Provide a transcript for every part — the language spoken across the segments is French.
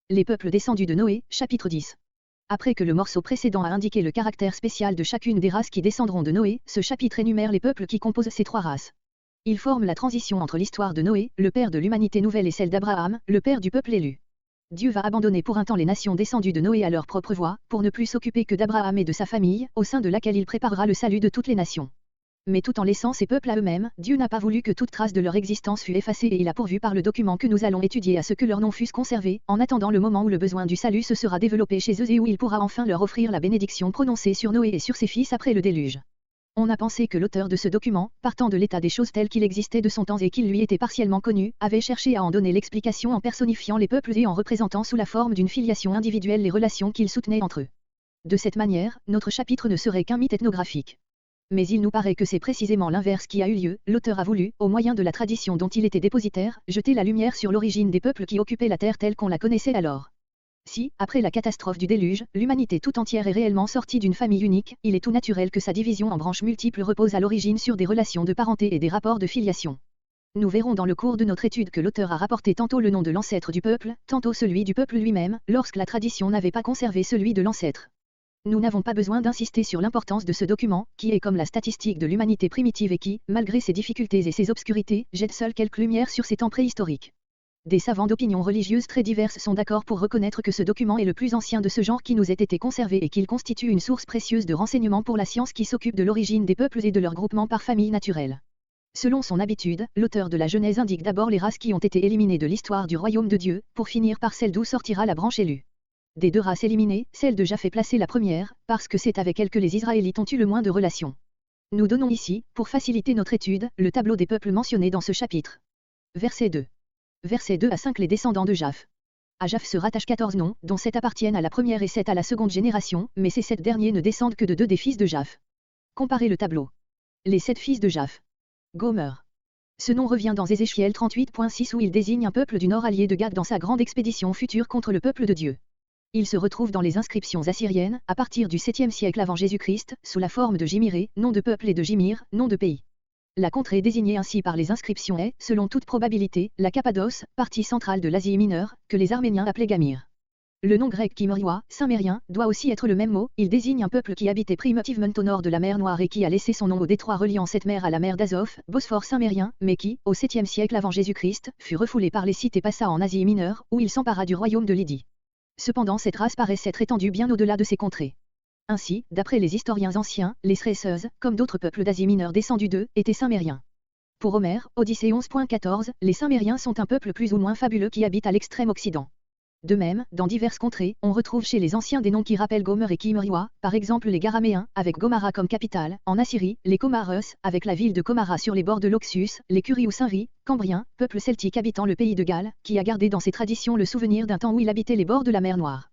Les peuples descendus de Noé, chapitre 10. Après que le morceau précédent a indiqué le caractère spécial de chacune des races qui descendront de Noé, ce chapitre énumère les peuples qui composent ces trois races. Ils forment la transition entre l'histoire de Noé, le père de l'humanité nouvelle, et celle d'Abraham, le père du peuple élu. Dieu va abandonner pour un temps les nations descendues de Noé à leur propre voie, pour ne plus s'occuper que d'Abraham et de sa famille, au sein de laquelle il préparera le salut de toutes les nations. Mais tout en laissant ces peuples à eux-mêmes, Dieu n'a pas voulu que toute trace de leur existence fût effacée, et il a pourvu par le document que nous allons étudier à ce que leurs noms fussent conservés, en attendant le moment où le besoin du salut se sera développé chez eux et où il pourra enfin leur offrir la bénédiction prononcée sur Noé et sur ses fils après le déluge. On a pensé que l'auteur de ce document, partant de l'état des choses tel qu'il existait de son temps et qu'il lui était partiellement connu, avait cherché à en donner l'explication en personnifiant les peuples et en représentant sous la forme d'une filiation individuelle les relations qu'ils soutenaient entre eux. De cette manière, notre chapitre ne serait qu'un mythe ethnographique. Mais il nous paraît que c'est précisément l'inverse qui a eu lieu. L'auteur a voulu, au moyen de la tradition dont il était dépositaire, jeter la lumière sur l'origine des peuples qui occupaient la terre telle qu'on la connaissait alors. Si, après la catastrophe du déluge, l'humanité tout entière est réellement sortie d'une famille unique, il est tout naturel que sa division en branches multiples repose à l'origine sur des relations de parenté et des rapports de filiation. Nous verrons dans le cours de notre étude que l'auteur a rapporté tantôt le nom de l'ancêtre du peuple, tantôt celui du peuple lui-même, lorsque la tradition n'avait pas conservé celui de l'ancêtre. Nous n'avons pas besoin d'insister sur l'importance de ce document, qui est comme la statistique de l'humanité primitive et qui, malgré ses difficultés et ses obscurités, jette seul quelques lumières sur ces temps préhistoriques. Des savants d'opinions religieuses très diverses sont d'accord pour reconnaître que ce document est le plus ancien de ce genre qui nous ait été conservé et qu'il constitue une source précieuse de renseignements pour la science qui s'occupe de l'origine des peuples et de leur groupement par famille naturelle. Selon son habitude, l'auteur de la Genèse indique d'abord les races qui ont été éliminées de l'histoire du royaume de Dieu, pour finir par celle d'où sortira la branche élue. Des deux races éliminées, celle de Japhet est placée la première, parce que c'est avec elle que les Israélites ont eu le moins de relations. Nous donnons ici, pour faciliter notre étude, le tableau des peuples mentionnés dans ce chapitre. Verset 2. Versets 2 à 5. Les descendants de Japh. À Japh se rattachent 14 noms, dont 7 appartiennent à la première et 7 à la seconde génération, mais ces 7 derniers ne descendent que de 2 des fils de Japh. Comparez le tableau. Les 7 fils de Japh. Gomer. Ce nom revient dans Ézéchiel 38.6 où il désigne un peuple du nord allié de Gad dans sa grande expédition future contre le peuple de Dieu. Il se retrouve dans les inscriptions assyriennes, à partir du 7e siècle avant Jésus-Christ, sous la forme de Jimiré, nom de peuple, et de Jimir, nom de pays. La contrée désignée ainsi par les inscriptions est, selon toute probabilité, la Cappadoce, partie centrale de l'Asie mineure, que les Arméniens appelaient Gamir. Le nom grec Kimmeriois, Saint-Mérien, doit aussi être le même mot. Il désigne un peuple qui habitait primitivement au nord de la mer Noire et qui a laissé son nom au détroit reliant cette mer à la mer d'Azov, Bosphore Saint-Mérien, mais qui, au 7e siècle avant Jésus-Christ, fut refoulé par les Scythes et passa en Asie mineure, où il s'empara du royaume de Lydie. Cependant cette race paraît s'être étendue bien au-delà de ces contrées. Ainsi, d'après les historiens anciens, les Sréseuses, comme d'autres peuples d'Asie mineure descendus d'eux, étaient Saint-Mériens. Pour Homère, Odyssée 11.14, les Saint-Mériens sont un peuple plus ou moins fabuleux qui habite à l'extrême occident. De même, dans diverses contrées, on retrouve chez les anciens des noms qui rappellent Gomer et Kimmeriois, par exemple les Garaméens, avec Gomara comme capitale, en Assyrie, les Comareus, avec la ville de Comara sur les bords de l'Oxus, les Curies ou Saint-Ri, Cambriens, peuple celtique habitant le pays de Galles, qui a gardé dans ses traditions le souvenir d'un temps où il habitait les bords de la mer Noire.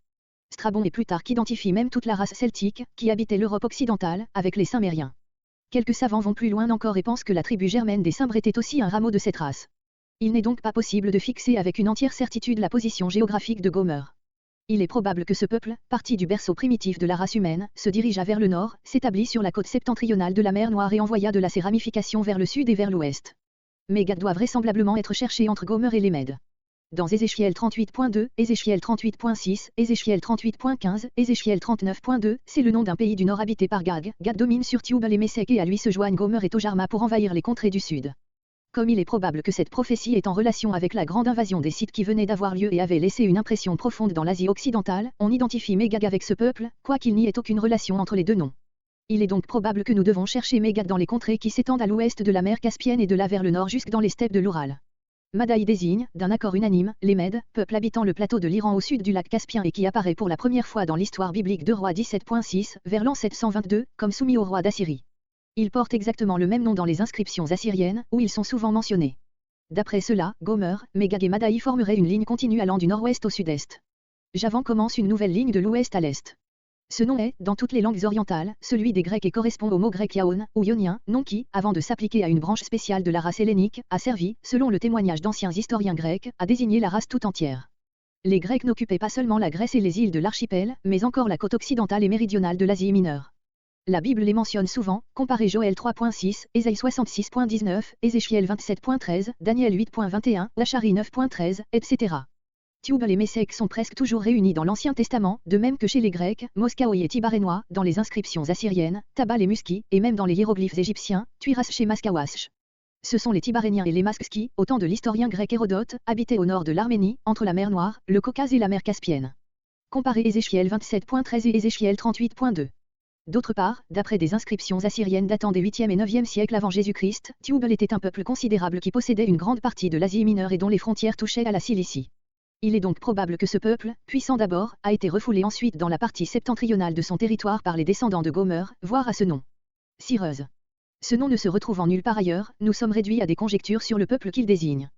Strabon et Plutarque identifient même toute la race celtique, qui habitait l'Europe occidentale, avec les Saint-Mériens. Quelques savants vont plus loin encore et pensent que la tribu germaine des Cimbres était aussi un rameau de cette race. Il n'est donc pas possible de fixer avec une entière certitude la position géographique de Gomer. Il est probable que ce peuple, parti du berceau primitif de la race humaine, se dirigea vers le nord, s'établit sur la côte septentrionale de la mer Noire et envoya de là ses ramifications vers le sud et vers l'ouest. Mais Gad doit vraisemblablement être cherché entre Gomer et les Mèdes. Dans Ézéchiel 38.2, Ézéchiel 38.6, Ézéchiel 38.15, Ézéchiel 39.2, c'est le nom d'un pays du nord habité par Gad. Gad domine sur Tubal et Messek et à lui se joignent Gomer et Tojarma pour envahir les contrées du sud. Comme il est probable que cette prophétie est en relation avec la grande invasion des Scythes qui venait d'avoir lieu et avait laissé une impression profonde dans l'Asie occidentale, on identifie Mégag avec ce peuple, quoiqu'il n'y ait aucune relation entre les deux noms. Il est donc probable que nous devons chercher Mégag dans les contrées qui s'étendent à l'ouest de la mer Caspienne et de là vers le nord jusque dans les steppes de l'Oural. Madaï désigne, d'un accord unanime, les Mèdes, peuple habitant le plateau de l'Iran au sud du lac Caspien et qui apparaît pour la première fois dans l'histoire biblique de Rois 17.6, vers l'an 722, comme soumis au roi d'Assyrie. Ils portent exactement le même nom dans les inscriptions assyriennes, où ils sont souvent mentionnés. D'après cela, Gomer, Mégag et Madaï formeraient une ligne continue allant du nord-ouest au sud-est. Javan commence une nouvelle ligne de l'ouest à l'est. Ce nom est, dans toutes les langues orientales, celui des Grecs et correspond au mot grec yaon, ou ionien, nom qui, avant de s'appliquer à une branche spéciale de la race hellénique, a servi, selon le témoignage d'anciens historiens grecs, à désigner la race tout entière. Les Grecs n'occupaient pas seulement la Grèce et les îles de l'archipel, mais encore la côte occidentale et méridionale de l'Asie mineure. La Bible les mentionne souvent, comparez Joël 3.6, Ésaïe 66.19, Ézéchiel 27.13, Daniel 8.21, Zacharie 9.13, etc. Tubal et Mésèque sont presque toujours réunis dans l'Ancien Testament, de même que chez les Grecs, Moscaoi et Tibarénois, dans les inscriptions assyriennes, Tabal et Muski, et même dans les hiéroglyphes égyptiens, Tuiras chez Maskawash. Ce sont les Tibaréniens et les Maskski, au temps de l'historien grec Hérodote, habitaient au nord de l'Arménie, entre la mer Noire, le Caucase et la mer Caspienne. Comparez Ézéchiel 27.13 et Ézéchiel 38.2. D'autre part, d'après des inscriptions assyriennes datant des 8e et 9e siècles avant Jésus-Christ, Tubal était un peuple considérable qui possédait une grande partie de l'Asie mineure et dont les frontières touchaient à la Cilicie. Il est donc probable que ce peuple, puissant d'abord, a été refoulé ensuite dans la partie septentrionale de son territoire par les descendants de Gomer, voire à ce nom. Cireuse. Ce nom ne se retrouvant nulle part ailleurs, nous sommes réduits à des conjectures sur le peuple qu'il désigne.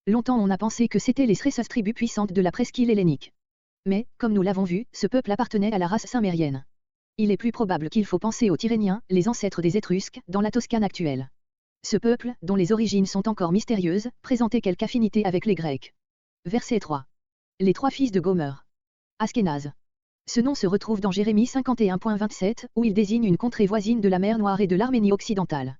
Longtemps on a pensé que c'étaient les Srésas, tribus puissantes de la presqu'île hellénique. Mais, comme nous l'avons vu, ce peuple appartenait à la race cimérienne. Il est plus probable qu'il faut penser aux Tyréniens, les ancêtres des Étrusques, dans la Toscane actuelle. Ce peuple, dont les origines sont encore mystérieuses, présentait quelque affinité avec les Grecs. Verset 3. Les trois fils de Gomer. Askénaz. Ce nom se retrouve dans Jérémie 51.27, où il désigne une contrée voisine de la mer Noire et de l'Arménie occidentale.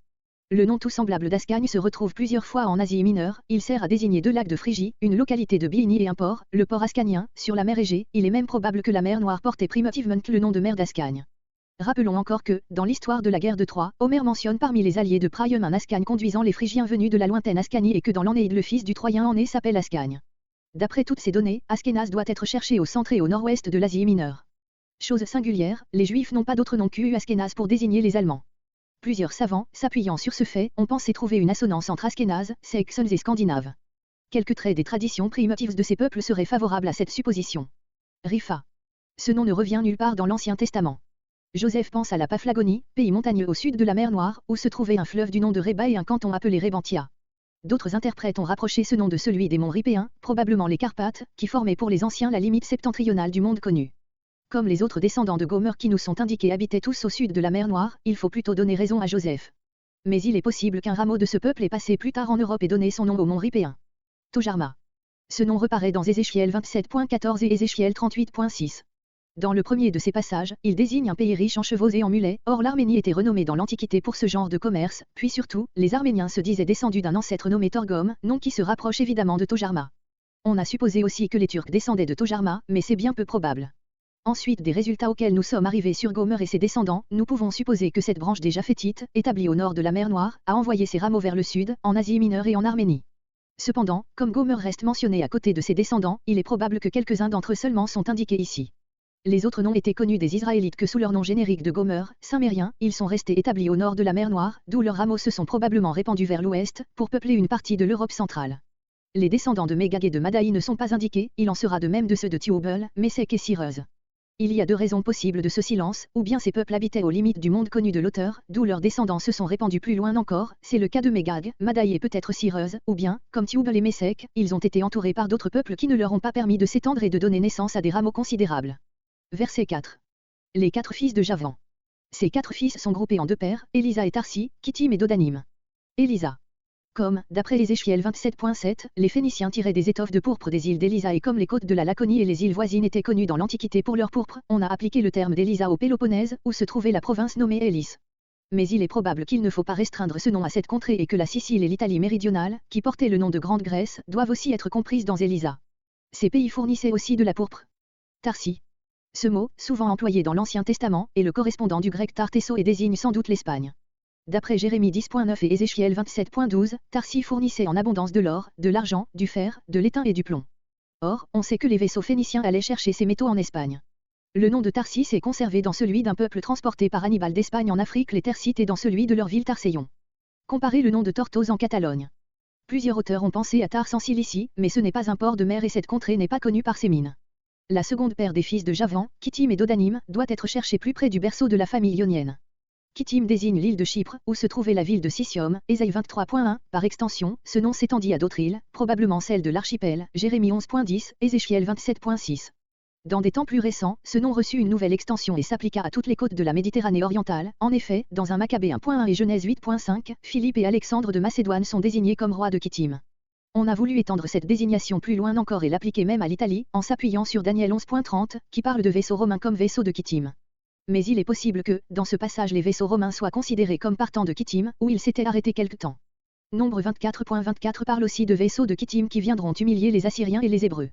Le nom tout semblable d'Ascagne se retrouve plusieurs fois en Asie mineure, il sert à désigner deux lacs de Phrygie, une localité de Byini et un port, le port ascanien, sur la mer Égée. Il est même probable que la mer Noire portait primitivement le nom de mer d'Ascagne. Rappelons encore que, dans l'histoire de la guerre de Troie, Homère mentionne parmi les alliés de Priam un Ascagne conduisant les Phrygiens venus de la lointaine Ascanie et que dans l'Ennéide le fils du Troyen Enné s'appelle Ascagne. D'après toutes ces données, Askénaz doit être cherché au centre et au nord-ouest de l'Asie mineure. Chose singulière, les Juifs n'ont pas d'autre nom qu'U Askénaz pour désigner les Allemands. Plusieurs savants, s'appuyant sur ce fait, ont pensé trouver une assonance entre Askénaz, Saxons et Scandinaves. Quelques traits des traditions primitives de ces peuples seraient favorables à cette supposition. Rifa. Ce nom ne revient nulle part dans l'Ancien Testament. Joseph pense à la Paphlagonie, pays montagneux au sud de la mer Noire, où se trouvait un fleuve du nom de Réba et un canton appelé Rébentia. D'autres interprètes ont rapproché ce nom de celui des monts Ripéens, probablement les Carpates, qui formaient pour les anciens la limite septentrionale du monde connu. Comme les autres descendants de Gomer qui nous sont indiqués habitaient tous au sud de la mer Noire, il faut plutôt donner raison à Joseph. Mais il est possible qu'un rameau de ce peuple ait passé plus tard en Europe et donné son nom au mont Ripéen. Tojarma. Ce nom reparaît dans Ézéchiel 27.14 et Ézéchiel 38.6. Dans le premier de ces passages, il désigne un pays riche en chevaux et en mulets, or l'Arménie était renommée dans l'Antiquité pour ce genre de commerce, puis surtout, les Arméniens se disaient descendus d'un ancêtre nommé Torgom, nom qui se rapproche évidemment de Tojarma. On a supposé aussi que les Turcs descendaient de Tojarma, mais c'est bien peu probable. Ensuite des résultats auxquels nous sommes arrivés sur Gomer et ses descendants, nous pouvons supposer que cette branche des Japhétites, établie au nord de la mer Noire, a envoyé ses rameaux vers le sud, en Asie mineure et en Arménie. Cependant, comme Gomer reste mentionné à côté de ses descendants, il est probable que quelques-uns d'entre eux seulement sont indiqués ici. Les autres noms étaient connus des Israélites que sous leur nom générique de Gomer, Cimériens, ils sont restés établis au nord de la mer Noire, d'où leurs rameaux se sont probablement répandus vers l'ouest, pour peupler une partie de l'Europe centrale. Les descendants de Mégag et de Madaï ne sont pas indiqués, il en sera de même de ceux de Tubal, Mésèque et Cireuse. Il y a deux raisons possibles de ce silence, ou bien ces peuples habitaient aux limites du monde connu de l'auteur, d'où leurs descendants se sont répandus plus loin encore, c'est le cas de Mégag, Madaï et peut-être Cireuse, ou bien, comme Tubal et Mésèque, ils ont été entourés par d'autres peuples qui ne leur ont pas permis de s'étendre et de donner naissance à des rameaux considérables. Verset 4. Les quatre fils de Javan. Ces quatre fils sont groupés en deux pères, Élisa et Tarsi, Kittim et Dodanim. Élisa. Comme, d'après Ézéchiel 27.7, les Phéniciens tiraient des étoffes de pourpre des îles d'Élisa et comme les côtes de la Laconie et les îles voisines étaient connues dans l'Antiquité pour leur pourpre, on a appliqué le terme d'Élisa au Péloponnèse, où se trouvait la province nommée Élis. Mais il est probable qu'il ne faut pas restreindre ce nom à cette contrée et que la Sicile et l'Italie méridionale, qui portaient le nom de Grande Grèce, doivent aussi être comprises dans Élisa. Ces pays fournissaient aussi de la pourpre. Tarsi. Ce mot, souvent employé dans l'Ancien Testament, est le correspondant du grec tartesso et désigne sans doute l'Espagne. D'après Jérémie 10.9 et Ézéchiel 27.12, Tarsi fournissait en abondance de l'or, de l'argent, du fer, de l'étain et du plomb. Or, on sait que les vaisseaux phéniciens allaient chercher ces métaux en Espagne. Le nom de Tarsis est conservé dans celui d'un peuple transporté par Hannibal d'Espagne en Afrique les Tercites et dans celui de leur ville Tarséion. Comparez le nom de Tortosa en Catalogne. Plusieurs auteurs ont pensé à Tars en Cilicie, mais ce n'est pas un port de mer et cette contrée n'est pas connue par ses mines. La seconde paire des fils de Javan, Kittim et Dodanim, doit être cherchée plus près du berceau de la famille ionienne. Kittim désigne l'île de Chypre, où se trouvait la ville de Sicyon, Ésaïe 23.1, par extension, ce nom s'étendit à d'autres îles, probablement celle de l'archipel, Jérémie 11.10, Ézéchiel 27.6. Dans des temps plus récents, ce nom reçut une nouvelle extension et s'appliqua à toutes les côtes de la Méditerranée orientale. En effet, dans un Maccabée 1.1 et Genèse 8.5, Philippe et Alexandre de Macédoine sont désignés comme rois de Kittim. On a voulu étendre cette désignation plus loin encore et l'appliquer même à l'Italie, en s'appuyant sur Daniel 11.30, qui parle de vaisseaux romains comme vaisseaux de Kittim. Mais il est possible que, dans ce passage les vaisseaux romains soient considérés comme partant de Kittim, où ils s'étaient arrêtés quelque temps. Nombre 24.24 parle aussi de vaisseaux de Kittim qui viendront humilier les Assyriens et les Hébreux.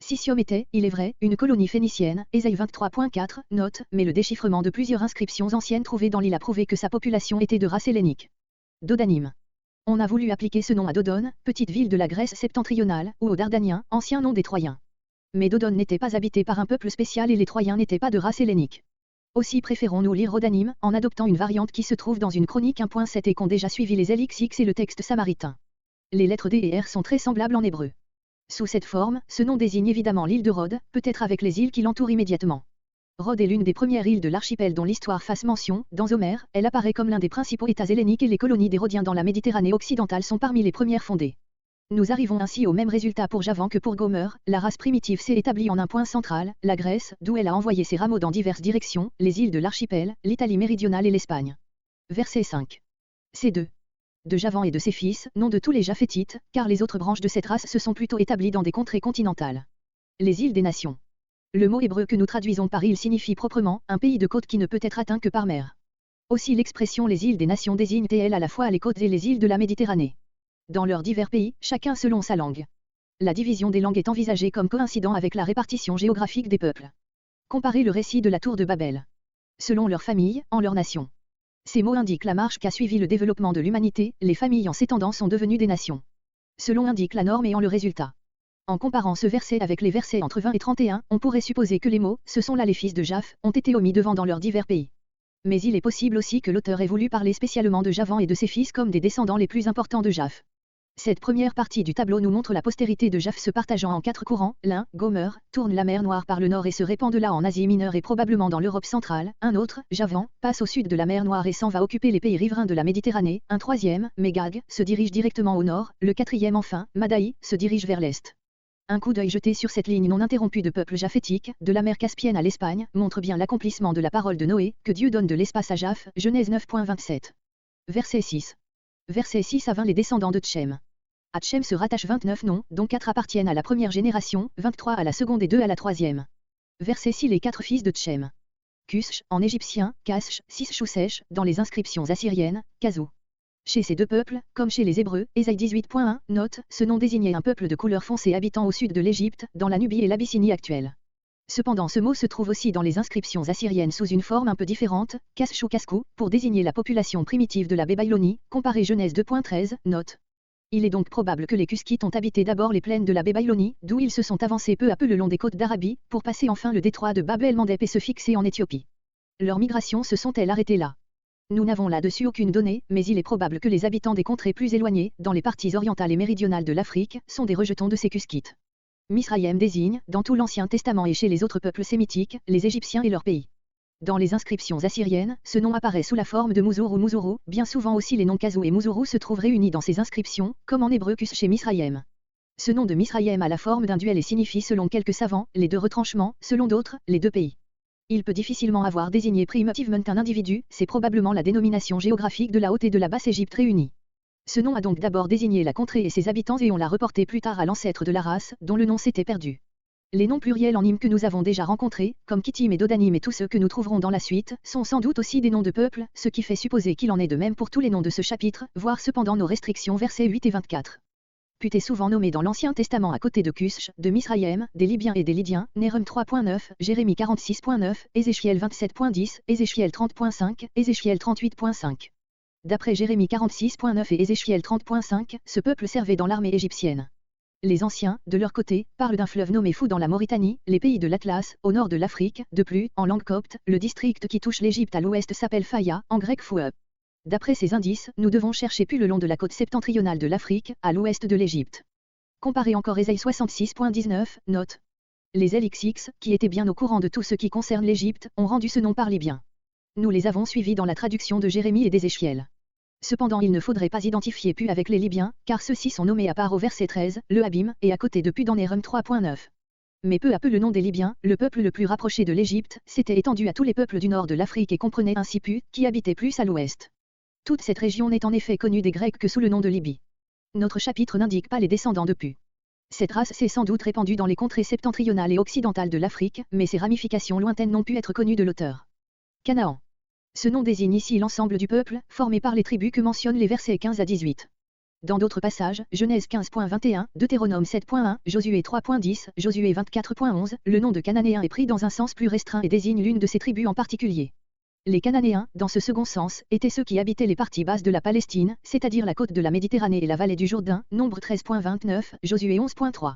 Sicyon était, il est vrai, une colonie phénicienne, Ésaïe 23.4, note, mais le déchiffrement de plusieurs inscriptions anciennes trouvées dans l'île a prouvé que sa population était de race hellénique. Dodanim. On a voulu appliquer ce nom à Dodone, petite ville de la Grèce septentrionale, ou aux Dardaniens, ancien nom des Troyens. Mais Dodone n'était pas habité par un peuple spécial et les Troyens n'étaient pas de race hellénique. Aussi préférons-nous lire Rodanim, en adoptant une variante qui se trouve dans une chronique 1.7 et qu'ont déjà suivi les LXX et le texte samaritain. Les lettres D et R sont très semblables en hébreu. Sous cette forme, ce nom désigne évidemment l'île de Rhodes, peut-être avec les îles qui l'entourent immédiatement. Rhodes est l'une des premières îles de l'archipel dont l'histoire fasse mention, dans Homère, elle apparaît comme l'un des principaux États helléniques et les colonies des Rhodiens dans la Méditerranée occidentale sont parmi les premières fondées. Nous arrivons ainsi au même résultat pour Javan que pour Gomer, la race primitive s'est établie en un point central, la Grèce, d'où elle a envoyé ses rameaux dans diverses directions, les îles de l'archipel, l'Italie méridionale et l'Espagne. Verset 5. C2. De Javan et de ses fils, nom de tous les Japhétites, car les autres branches de cette race se sont plutôt établies dans des contrées continentales. Les îles des nations. Le mot hébreu que nous traduisons par île signifie proprement un pays de côte qui ne peut être atteint que par mer. Aussi l'expression les îles des nations désigne-t-elle à la fois les côtes et les îles de la Méditerranée. Dans leurs divers pays, chacun selon sa langue. La division des langues est envisagée comme coïncident avec la répartition géographique des peuples. Comparez le récit de la tour de Babel. Selon leur famille, en leur nation. Ces mots indiquent la marche qu'a suivi le développement de l'humanité, les familles en s'étendant sont devenues des nations. Selon indique la norme et en le résultat. En comparant ce verset avec les versets entre 20 et 31, on pourrait supposer que les mots, ce sont là les fils de Japh, ont été omis devant dans leurs divers pays. Mais il est possible aussi que l'auteur ait voulu parler spécialement de Javan et de ses fils comme des descendants les plus importants de Japh. Cette première partie du tableau nous montre la postérité de Japh se partageant en 4 courants, l'un, Gomer, tourne la mer Noire par le nord et se répand de là en Asie mineure et probablement dans l'Europe centrale, un autre, Javan, passe au sud de la mer Noire et s'en va occuper les pays riverains de la Méditerranée, un troisième, Mégag, se dirige directement au nord, le quatrième enfin, Madaï, se dirige vers l'est. Un coup d'œil jeté sur cette ligne non interrompue de peuples japhétiques, de la mer Caspienne à l'Espagne, montre bien l'accomplissement de la parole de Noé, que Dieu donne de l'espace à Japh, Genèse 9.27. Verset 6. Verset 6 à 20 les descendants de Tchem. À Tchem se rattachent 29 noms, dont 4 appartiennent à la première génération, 23 à la seconde et 2 à la troisième. Verset 6 les 4 fils de Tchem. Cush, en égyptien, Kash, Sis-Chousesh, dans les inscriptions assyriennes, Kazou. Chez ces deux peuples, comme chez les Hébreux, Ésaïe 18.1, note, ce nom désignait un peuple de couleur foncée habitant au sud de l'Égypte, dans la Nubie et l'Abyssinie actuelle. Cependant ce mot se trouve aussi dans les inscriptions assyriennes sous une forme un peu différente, Kashu Kasku, pour désigner la population primitive de la Bébaïlonie, comparé Genèse 2.13, note. Il est donc probable que les Kuskites ont habité d'abord les plaines de la Bébaïlonie, d'où ils se sont avancés peu à peu le long des côtes d'Arabie, pour passer enfin le détroit de Bab el-Mandeb et se fixer en Éthiopie. Leurs migrations se sont-elles arrêtées là? Nous n'avons là-dessus aucune donnée, mais il est probable que les habitants des contrées plus éloignées, dans les parties orientales et méridionales de l'Afrique, sont des rejetons de ces Kuskites. Misraïm désigne, dans tout l'Ancien Testament et chez les autres peuples sémitiques, les Égyptiens et leur pays. Dans les inscriptions assyriennes, ce nom apparaît sous la forme de Mouzour ou Mouzourou, bien souvent aussi les noms Kazou et Mouzourou se trouvent réunis dans ces inscriptions, comme en hébreu Kus chez Misraïm. Ce nom de Misraïm a la forme d'un duel et signifie selon quelques savants, les deux retranchements, selon d'autres, les deux pays. Il peut difficilement avoir désigné primitivement un individu, c'est probablement la dénomination géographique de la Haute et de la Basse Égypte réunies. Ce nom a donc d'abord désigné la contrée et ses habitants et on l'a reporté plus tard à l'ancêtre de la race, dont le nom s'était perdu. Les noms pluriels en hymne que nous avons déjà rencontrés, comme Kittim et Dodanim et tous ceux que nous trouverons dans la suite, sont sans doute aussi des noms de peuples, ce qui fait supposer qu'il en est de même pour tous les noms de ce chapitre, voire cependant nos restrictions versets 8 et 24. Put est souvent nommé dans l'Ancien Testament à côté de Cush, de Misraïm, des Libyens et des Lydiens, Nahum 3.9, Jérémie 46.9, Ézéchiel 27.10, Ézéchiel 30.5, Ézéchiel 38.5. D'après Jérémie 46.9 et Ézéchiel 30.5, ce peuple servait dans l'armée égyptienne. Les anciens, de leur côté, parlent d'un fleuve nommé Fou dans la Mauritanie, les pays de l'Atlas, au nord de l'Afrique, de plus, en langue copte, le district qui touche l'Égypte à l'ouest s'appelle Faya, en grec Foueb. D'après ces indices, nous devons chercher plus le long de la côte septentrionale de l'Afrique, à l'ouest de l'Égypte. Comparez encore Ésaïe 66.19, note. Les LXX, qui étaient bien au courant de tout ce qui concerne l'Égypte, ont rendu ce nom par Libyen. Nous les avons suivis dans la traduction de Jérémie et d'Ézéchiel. Cependant il ne faudrait pas identifier Pu avec les Libyens, car ceux-ci sont nommés à part au verset 13, le Habim, et à côté de Pu dans Nahum 3.9. Mais peu à peu le nom des Libyens, le peuple le plus rapproché de l'Égypte, s'était étendu à tous les peuples du nord de l'Afrique et comprenait ainsi Pu, qui habitait plus à l'ouest. Toute cette région n'est en effet connue des Grecs que sous le nom de Libye. Notre chapitre n'indique pas les descendants de Pu. Cette race s'est sans doute répandue dans les contrées septentrionales et occidentales de l'Afrique, mais ses ramifications lointaines n'ont pu être connues de l'auteur. Canaan. Ce nom désigne ici l'ensemble du peuple, formé par les tribus que mentionnent les versets 15 à 18. Dans d'autres passages, Genèse 15.21, Deutéronome 7.1, Josué 3.10, Josué 24.11, le nom de Cananéen est pris dans un sens plus restreint et désigne l'une de ces tribus en particulier. Les Cananéens, dans ce second sens, étaient ceux qui habitaient les parties basses de la Palestine, c'est-à-dire la côte de la Méditerranée et la vallée du Jourdain, Nombre 13.29, Josué 11.3.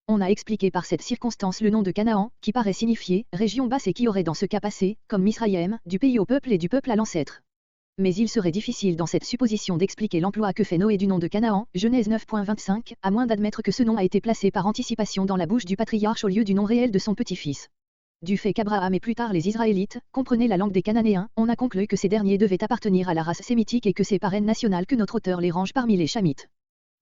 On a expliqué par cette circonstance le nom de Canaan, qui paraît signifier « région basse » et qui aurait dans ce cas passé, comme Misraïm, du pays au peuple et du peuple à l'ancêtre. Mais il serait difficile dans cette supposition d'expliquer l'emploi que fait Noé du nom de Canaan, Genèse 9.25, à moins d'admettre que ce nom a été placé par anticipation dans la bouche du patriarche au lieu du nom réel de son petit-fils. Du fait qu'Abraham et plus tard les Israélites comprenaient la langue des Cananéens, on a conclu que ces derniers devaient appartenir à la race sémitique et que c'est par haine nationale que notre auteur les range parmi les Chamites.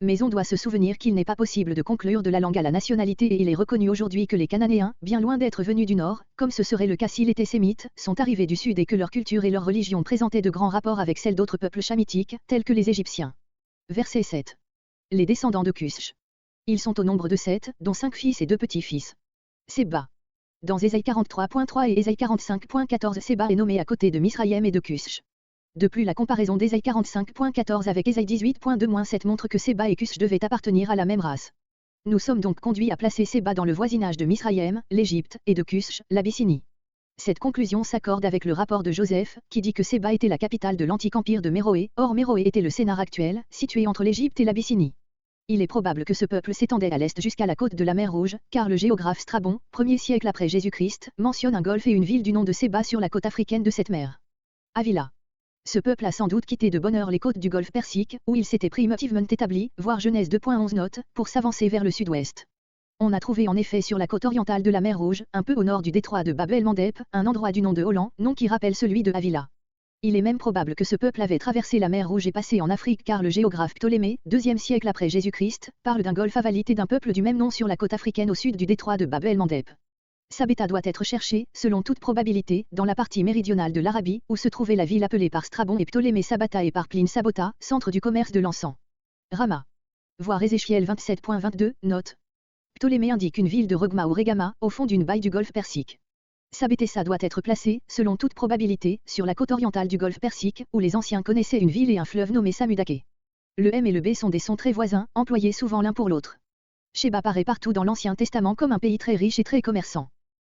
Mais on doit se souvenir qu'il n'est pas possible de conclure de la langue à la nationalité et il est reconnu aujourd'hui que les Cananéens, bien loin d'être venus du nord, comme ce serait le cas s'ils étaient sémites, sont arrivés du sud et que leur culture et leur religion présentaient de grands rapports avec celles d'autres peuples chamitiques, tels que les Égyptiens. Verset 7. Les descendants de Cush. Ils sont au nombre de 7, dont 5 fils et 2 petits-fils. Séba. Dans Ésaïe 43.3 et Ésaïe 45.14, Séba est nommé à côté de Misraïm et de Cush. De plus, la comparaison d'Ésaïe 45.14 avec Ésaïe 18.2-7 montre que Séba et Cush devaient appartenir à la même race. Nous sommes donc conduits à placer Séba dans le voisinage de Misraïm, l'Égypte, et de Cush, l'Abyssinie. Cette conclusion s'accorde avec le rapport de Joseph, qui dit que Séba était la capitale de l'antique empire de Méroé, or Méroé était le Sénar actuel, situé entre l'Égypte et l'Abyssinie. Il est probable que ce peuple s'étendait à l'est jusqu'à la côte de la mer Rouge, car le géographe Strabon, 1er siècle après Jésus-Christ, mentionne un golfe et une ville du nom de Séba sur la côte africaine de cette mer. Avila. Ce peuple a sans doute quitté de bonne heure les côtes du golfe Persique, où il s'était primitivement établi, voir Genèse 2.11 note, pour s'avancer vers le sud-ouest. On a trouvé en effet sur la côte orientale de la mer Rouge, un peu au nord du détroit de Bab el-Mandeb, un endroit du nom de Holland, nom qui rappelle celui de Avila. Il est même probable que ce peuple avait traversé la mer Rouge et passé en Afrique car le géographe Ptolémée, 2e siècle après Jésus-Christ, parle d'un golfe avalite et d'un peuple du même nom sur la côte africaine au sud du détroit de Bab el-Mandeb. Sabéta doit être cherché, selon toute probabilité, dans la partie méridionale de l'Arabie, où se trouvait la ville appelée par Strabon et Ptolémée Sabata et par Pline Sabota, centre du commerce de l'encens. Rama. Voir Ézéchiel 27.22, note. Ptolémée indique une ville de Regma ou Regama, au fond d'une baie du golfe Persique. Sabétessa doit être placé, selon toute probabilité, sur la côte orientale du golfe Persique, où les anciens connaissaient une ville et un fleuve nommé Samudake. Le M et le B sont des sons très voisins, employés souvent l'un pour l'autre. Sheba paraît partout dans l'Ancien Testament comme un pays très riche et très commerçant.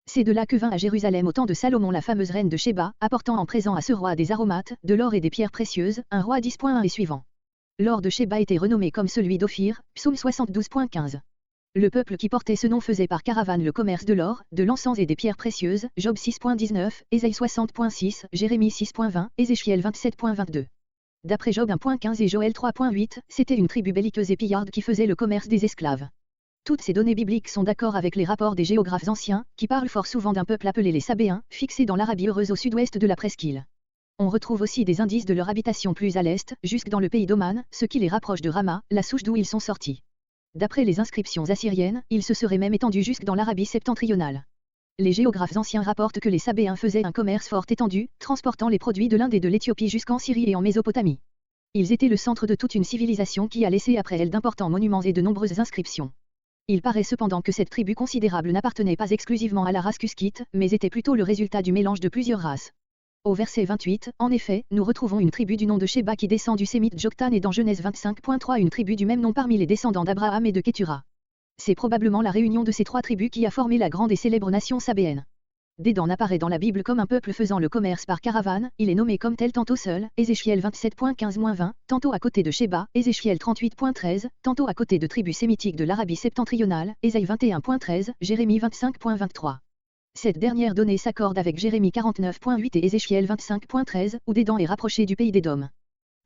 C'est de là que vint à Jérusalem au temps de Salomon la fameuse reine de Sheba, apportant en présent à ce roi des aromates, de l'or et des pierres précieuses, un roi 10.1 et suivant. L'or de Sheba était renommé comme celui d'Ophir, psaume 72.15. Le peuple qui portait ce nom faisait par caravane le commerce de l'or, de l'encens et des pierres précieuses, Job 6.19, Ésaïe 60.6, Jérémie 6.20, Ézéchiel 27.22. D'après Job 1.15 et Joël 3.8, c'était une tribu belliqueuse et pillarde qui faisait le commerce des esclaves. Toutes ces données bibliques sont d'accord avec les rapports des géographes anciens, qui parlent fort souvent d'un peuple appelé les Sabéens, fixé dans l'Arabie heureuse au sud-ouest de la presqu'île. On retrouve aussi des indices de leur habitation plus à l'est, jusque dans le pays d'Oman, ce qui les rapproche de Rama, la souche d'où ils sont sortis. D'après les inscriptions assyriennes, ils se seraient même étendus jusque dans l'Arabie septentrionale. Les géographes anciens rapportent que les Sabéens faisaient un commerce fort étendu, transportant les produits de l'Inde et de l'Éthiopie jusqu'en Syrie et en Mésopotamie. Ils étaient le centre de toute une civilisation qui a laissé après elle d'importants monuments et de nombreuses inscriptions. Il paraît cependant que cette tribu considérable n'appartenait pas exclusivement à la race Cuskite, mais était plutôt le résultat du mélange de plusieurs races. Au verset 28, en effet, nous retrouvons une tribu du nom de Sheba qui descend du sémite Joktan et dans Genèse 25.3 une tribu du même nom parmi les descendants d'Abraham et de Kétura. C'est probablement la réunion de ces trois tribus qui a formé la grande et célèbre nation sabéenne. Dédan apparaît dans la Bible comme un peuple faisant le commerce par caravane, il est nommé comme tel tantôt seul, Ézéchiel 27.15-20, tantôt à côté de Sheba, Ézéchiel 38.13, tantôt à côté de tribus sémitiques de l'Arabie septentrionale, Ésaïe 21.13, Jérémie 25.23. Cette dernière donnée s'accorde avec Jérémie 49.8 et Ézéchiel 25.13, où Dédan est rapproché du pays d'Édom.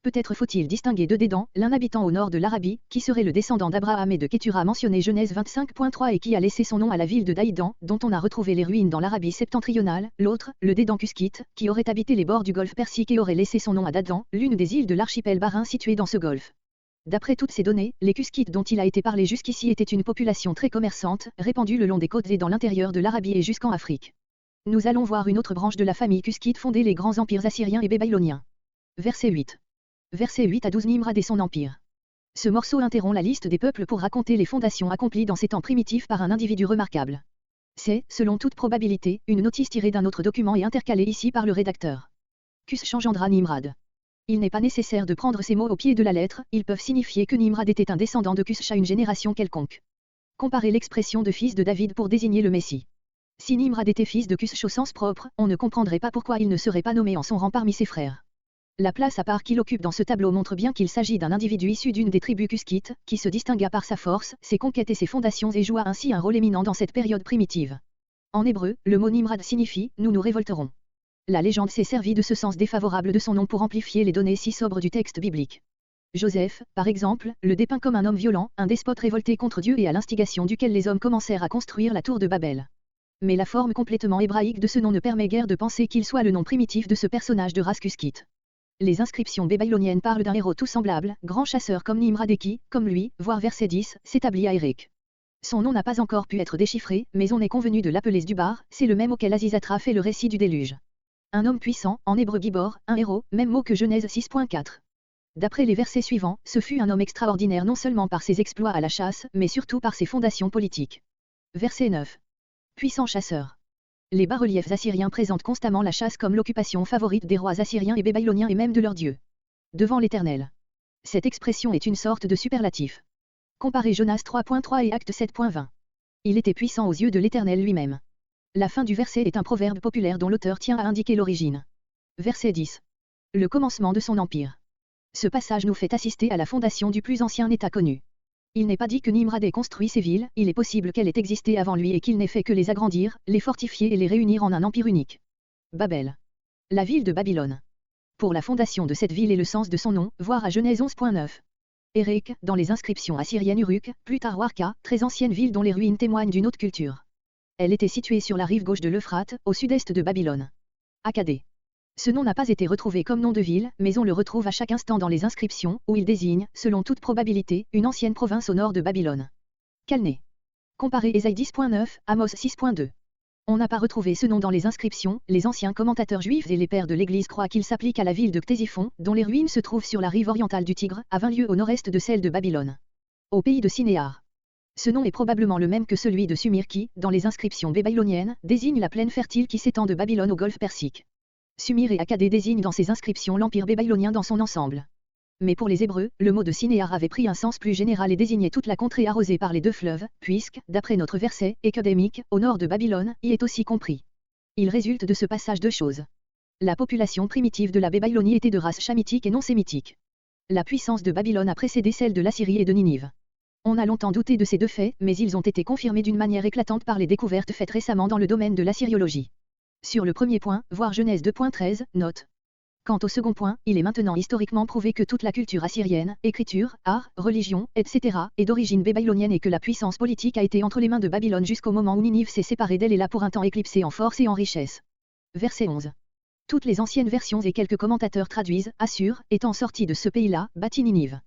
Peut-être faut-il distinguer de Dédan, l'un habitant au nord de l'Arabie, qui serait le descendant d'Abraham et de Kétura mentionné Genèse 25.3 et qui a laissé son nom à la ville de Daïdan, dont on a retrouvé les ruines dans l'Arabie septentrionale, l'autre, le Dédan Cuskite, qui aurait habité les bords du golfe Persique et aurait laissé son nom à Dadan, l'une des îles de l'archipel Barin située dans ce golfe. D'après toutes ces données, les Cuskites dont il a été parlé jusqu'ici étaient une population très commerçante, répandue le long des côtes et dans l'intérieur de l'Arabie et jusqu'en Afrique. Nous allons voir une autre branche de la famille Cuskite fonder les grands empires assyriens et babyloniens. Verset 8. Versets 8 à 12 Nimrod et son empire. Ce morceau interrompt la liste des peuples pour raconter les fondations accomplies dans ces temps primitifs par un individu remarquable. C'est, selon toute probabilité, une notice tirée d'un autre document et intercalée ici par le rédacteur. Cush engendra Nimrod. Il n'est pas nécessaire de prendre ces mots au pied de la lettre, ils peuvent signifier que Nimrod était un descendant de Cusha, une génération quelconque. Comparez l'expression de fils de David pour désigner le Messie. Si Nimrod était fils de Cush au sens propre, on ne comprendrait pas pourquoi il ne serait pas nommé en son rang parmi ses frères. La place à part qu'il occupe dans ce tableau montre bien qu'il s'agit d'un individu issu d'une des tribus cuskites, qui se distingua par sa force, ses conquêtes et ses fondations et joua ainsi un rôle éminent dans cette période primitive. En hébreu, le mot Nimrod signifie « nous nous révolterons ». La légende s'est servie de ce sens défavorable de son nom pour amplifier les données si sobres du texte biblique. Joseph, par exemple, le dépeint comme un homme violent, un despote révolté contre Dieu et à l'instigation duquel les hommes commencèrent à construire la tour de Babel. Mais la forme complètement hébraïque de ce nom ne permet guère de penser qu'il soit le nom primitif de ce personnage de race cuskite. Les inscriptions babyloniennes parlent d'un héros tout semblable, grand chasseur comme Nimrod et qui, comme lui, voire verset 10, s'établit à Érec. Son nom n'a pas encore pu être déchiffré, mais on est convenu de l'appeler Zdubar, c'est le même auquel Azizatra fait le récit du déluge. Un homme puissant, en hébreu Gibor, un héros, même mot que Genèse 6.4. D'après les versets suivants, ce fut un homme extraordinaire non seulement par ses exploits à la chasse, mais surtout par ses fondations politiques. Verset 9. Puissant chasseur. Les bas-reliefs assyriens présentent constamment la chasse comme l'occupation favorite des rois assyriens et babyloniens et même de leurs dieux. Devant l'Éternel. Cette expression est une sorte de superlatif. Comparez Jonas 3.3 et Actes 7.20. Il était puissant aux yeux de l'Éternel lui-même. La fin du verset est un proverbe populaire dont l'auteur tient à indiquer l'origine. Verset 10. Le commencement de son empire. Ce passage nous fait assister à la fondation du plus ancien État connu. Il n'est pas dit que Nimrod ait construit ces villes, il est possible qu'elle ait existé avant lui et qu'il n'ait fait que les agrandir, les fortifier et les réunir en un empire unique. Babel. La ville de Babylone. Pour la fondation de cette ville et le sens de son nom, voir à Genèse 11.9. Érec, dans les inscriptions assyriennes Uruk, plus tard Warka, très ancienne ville dont les ruines témoignent d'une autre culture. Elle était située sur la rive gauche de l'Euphrate, au sud-est de Babylone. Akkadé. Ce nom n'a pas été retrouvé comme nom de ville, mais on le retrouve à chaque instant dans les inscriptions, où il désigne, selon toute probabilité, une ancienne province au nord de Babylone. Calné. Comparez Ésaïe 10.9, Amos 6.2. On n'a pas retrouvé ce nom dans les inscriptions, les anciens commentateurs juifs et les pères de l'Église croient qu'il s'applique à la ville de Ctésiphon, dont les ruines se trouvent sur la rive orientale du Tigre, à 20 lieues au nord-est de celle de Babylone. Au pays de Sinéar. Ce nom est probablement le même que celui de Sumir qui, dans les inscriptions babyloniennes, désigne la plaine fertile qui s'étend de Babylone au golfe Persique. Sumir et Akkadé désignent dans ces inscriptions l'empire babylonien dans son ensemble. Mais pour les Hébreux, le mot de Sinéar avait pris un sens plus général et désignait toute la contrée arrosée par les deux fleuves, puisque, d'après notre verset, Écadémique, au nord de Babylone, y est aussi compris. Il résulte de ce passage deux choses. La population primitive de la Babylonie était de race chamitique et non sémitique. La puissance de Babylone a précédé celle de l'Assyrie et de Ninive. On a longtemps douté de ces deux faits, mais ils ont été confirmés d'une manière éclatante par les découvertes faites récemment dans le domaine de l'assyriologie. Sur le premier point, voir Genèse 2.13, note. Quant au second point, il est maintenant historiquement prouvé que toute la culture assyrienne, écriture, art, religion, etc., est d'origine babylonienne et que la puissance politique a été entre les mains de Babylone jusqu'au moment où Ninive s'est séparée d'elle et l'a pour un temps éclipsée en force et en richesse. Verset 11. Toutes les anciennes versions et quelques commentateurs traduisent, Assur, étant sorti de ce pays-là, bâtit Ninive.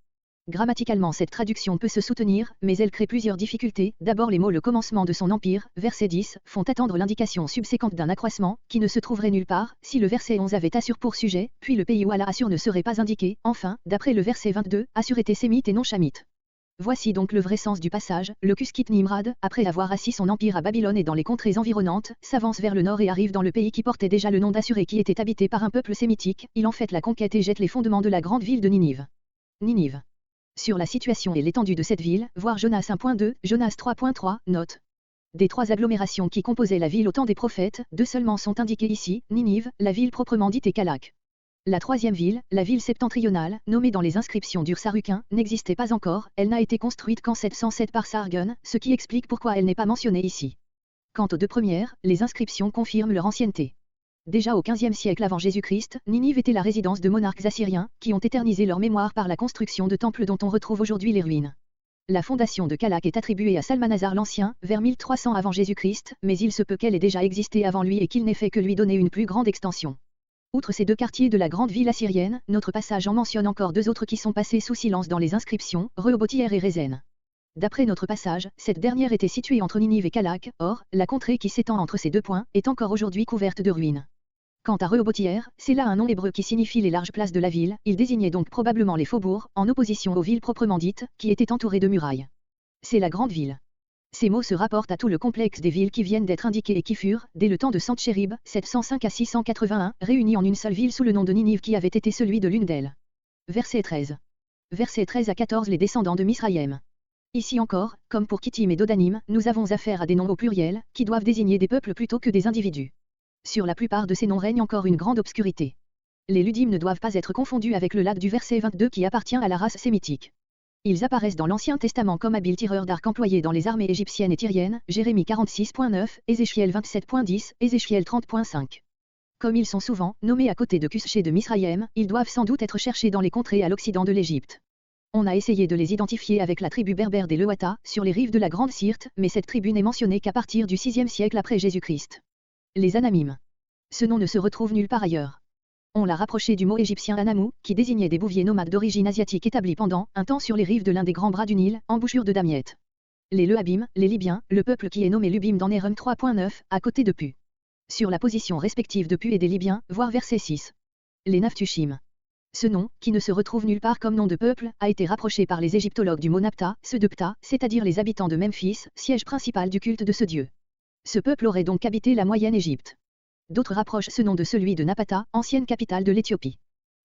Grammaticalement cette traduction peut se soutenir, mais elle crée plusieurs difficultés. D'abord les mots le commencement de son empire, verset 10, font attendre l'indication subséquente d'un accroissement, qui ne se trouverait nulle part, si le verset 11 avait Assur pour sujet, puis le pays où Allah Assur ne serait pas indiqué, enfin, d'après le verset 22, Assur était sémite et non chamite. Voici donc le vrai sens du passage, le Cuskite Nimrod, après avoir assis son empire à Babylone et dans les contrées environnantes, s'avance vers le nord et arrive dans le pays qui portait déjà le nom d'Assur et qui était habité par un peuple sémitique, il en fait la conquête et jette les fondements de la grande ville de Ninive. Ninive. Sur la situation et l'étendue de cette ville, voir Jonas 1.2, Jonas 3.3, note. Des trois agglomérations qui composaient la ville au temps des prophètes, deux seulement sont indiquées ici, Ninive, la ville proprement dite et Calak. La troisième ville, la ville septentrionale, nommée dans les inscriptions d'Ur-Sarukin, n'existait pas encore, elle n'a été construite qu'en 707 par Sargon, ce qui explique pourquoi elle n'est pas mentionnée ici. Quant aux deux premières, les inscriptions confirment leur ancienneté. Déjà au XVe siècle avant Jésus-Christ, Ninive était la résidence de monarques assyriens, qui ont éternisé leur mémoire par la construction de temples dont on retrouve aujourd'hui les ruines. La fondation de Calak est attribuée à Salmanasar l'Ancien, vers 1300 avant Jésus-Christ, mais il se peut qu'elle ait déjà existé avant lui et qu'il n'ait fait que lui donner une plus grande extension. Outre ces deux quartiers de la grande ville assyrienne, notre passage en mentionne encore deux autres qui sont passés sous silence dans les inscriptions, Rehoboth-ir et Rézène. D'après notre passage, cette dernière était située entre Ninive et Calak, or, la contrée qui s'étend entre ces deux points, est encore aujourd'hui couverte de ruines. Quant à Rehoboth-ir, c'est là un nom hébreu qui signifie les larges places de la ville, il désignait donc probablement les faubourgs, en opposition aux villes proprement dites, qui étaient entourées de murailles. C'est la grande ville. Ces mots se rapportent à tout le complexe des villes qui viennent d'être indiquées et qui furent, dès le temps de Sentchérib, 705 à 681, réunies en une seule ville sous le nom de Ninive qui avait été celui de l'une d'elles. Verset 13. Versets 13 à 14 Les descendants de Misraïm. Ici encore, comme pour Kittim et Dodanim, nous avons affaire à des noms au pluriel, qui doivent désigner des peuples plutôt que des individus. Sur la plupart de ces noms règne encore une grande obscurité. Les Ludim ne doivent pas être confondus avec le lac du verset 22 qui appartient à la race sémitique. Ils apparaissent dans l'Ancien Testament comme habiles tireurs d'arc employés dans les armées égyptiennes et tyriennes, Jérémie 46.9, Ézéchiel 27.10, Ézéchiel 30.5. Comme ils sont souvent nommés à côté de Cushé de Misraïm, ils doivent sans doute être cherchés dans les contrées à l'occident de l'Égypte. On a essayé de les identifier avec la tribu berbère des Lewata, sur les rives de la Grande Syrte, mais cette tribu n'est mentionnée qu'à partir du 6e siècle après Jésus-Christ. Les Anamim. Ce nom ne se retrouve nulle part ailleurs. On l'a rapproché du mot égyptien Anamou, qui désignait des bouviers nomades d'origine asiatique établis pendant un temps sur les rives de l'un des grands bras du Nil, embouchure de Damiette. Les Lehabim, les Libyens, le peuple qui est nommé Lubim dans Nehum 3.9, à côté de Pu. Sur la position respective de Pu et des Libyens, voir verset 6. Les Naphtushim. Ce nom, qui ne se retrouve nulle part comme nom de peuple, a été rapproché par les égyptologues du mot Napta, ceux de Ptah, c'est-à-dire les habitants de Memphis, siège principal du culte de ce dieu. Ce peuple aurait donc habité la moyenne Égypte. D'autres rapprochent ce nom de celui de Napata, ancienne capitale de l'Éthiopie.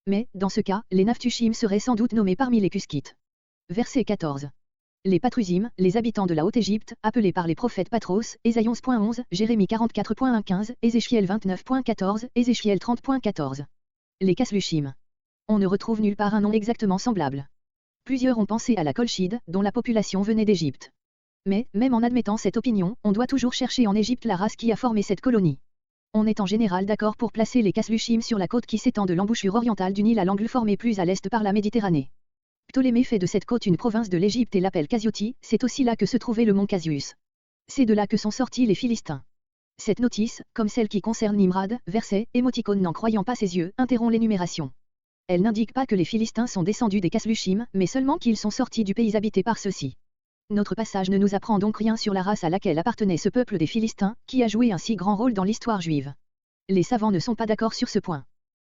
Mais, dans ce cas, les Naphtushim seraient sans doute nommés parmi les Cuskites. Verset 14. Les Patrusim, les habitants de la Haute-Égypte, appelés par les prophètes Patros, Ésaïe 11.11, Jérémie 44.15, Ézéchiel 29.14, Ézéchiel 30.14. Les Kaslushim. On ne retrouve nulle part un nom exactement semblable. Plusieurs ont pensé à la Colchide, dont la population venait d'Égypte. Mais, même en admettant cette opinion, on doit toujours chercher en Égypte la race qui a formé cette colonie. On est en général d'accord pour placer les Kaslushim sur la côte qui s'étend de l'embouchure orientale du Nil à l'angle formé plus à l'est par la Méditerranée. Ptolémée fait de cette côte une province de l'Égypte et l'appelle Casioti, c'est aussi là que se trouvait le mont Casius. C'est de là que sont sortis les Philistins. Cette notice, comme celle qui concerne Nimrod, verset, émoticône n'en croyant pas ses yeux, interrompt l'énumération. Elle n'indique pas que les Philistins sont descendus des Kaslushim, mais seulement qu'ils sont sortis du pays habité par ceux-ci. Notre passage ne nous apprend donc rien sur la race à laquelle appartenait ce peuple des Philistins, qui a joué un si grand rôle dans l'histoire juive. Les savants ne sont pas d'accord sur ce point.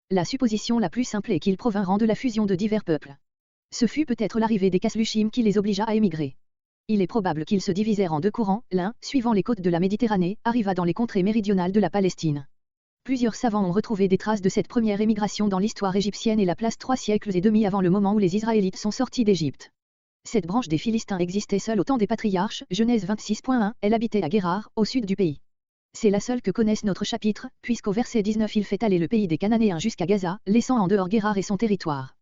La supposition la plus simple est qu'ils provinrent de la fusion de divers peuples. Ce fut peut-être l'arrivée des Kaslushim qui les obligea à émigrer. Il est probable qu'ils se divisèrent en deux courants, l'un, suivant les côtes de la Méditerranée, arriva dans les contrées méridionales de la Palestine. Plusieurs savants ont retrouvé des traces de cette première émigration dans l'histoire égyptienne et la place 3 siècles et demi avant le moment où les Israélites sont sortis d'Égypte. Cette branche des Philistins existait seule au temps des patriarches, Genèse 26.1, elle habitait à Guérar, au sud du pays. C'est la seule que connaisse notre chapitre, puisqu'au verset 19 il fait aller le pays des Cananéens jusqu'à Gaza, laissant en dehors Guérar et son territoire.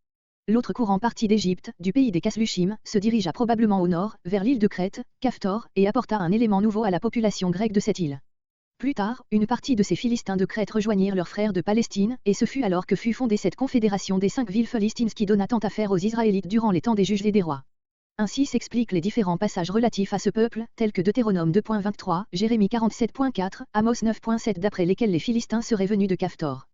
L'autre courant parti d'Égypte, du pays des Kaslushim, se dirigea probablement au nord, vers l'île de Crète, Caftor, et apporta un élément nouveau à la population grecque de cette île. Plus tard, une partie de ces Philistins de Crète rejoignirent leurs frères de Palestine, et ce fut alors que fut fondée cette confédération des 5 villes philistines qui donna tant à faire aux Israélites durant les temps des juges et des rois. Ainsi s'expliquent les différents passages relatifs à ce peuple, tels que Deutéronome 2.23, Jérémie 47.4, Amos 9.7 d'après lesquels les Philistins seraient venus de Caftor.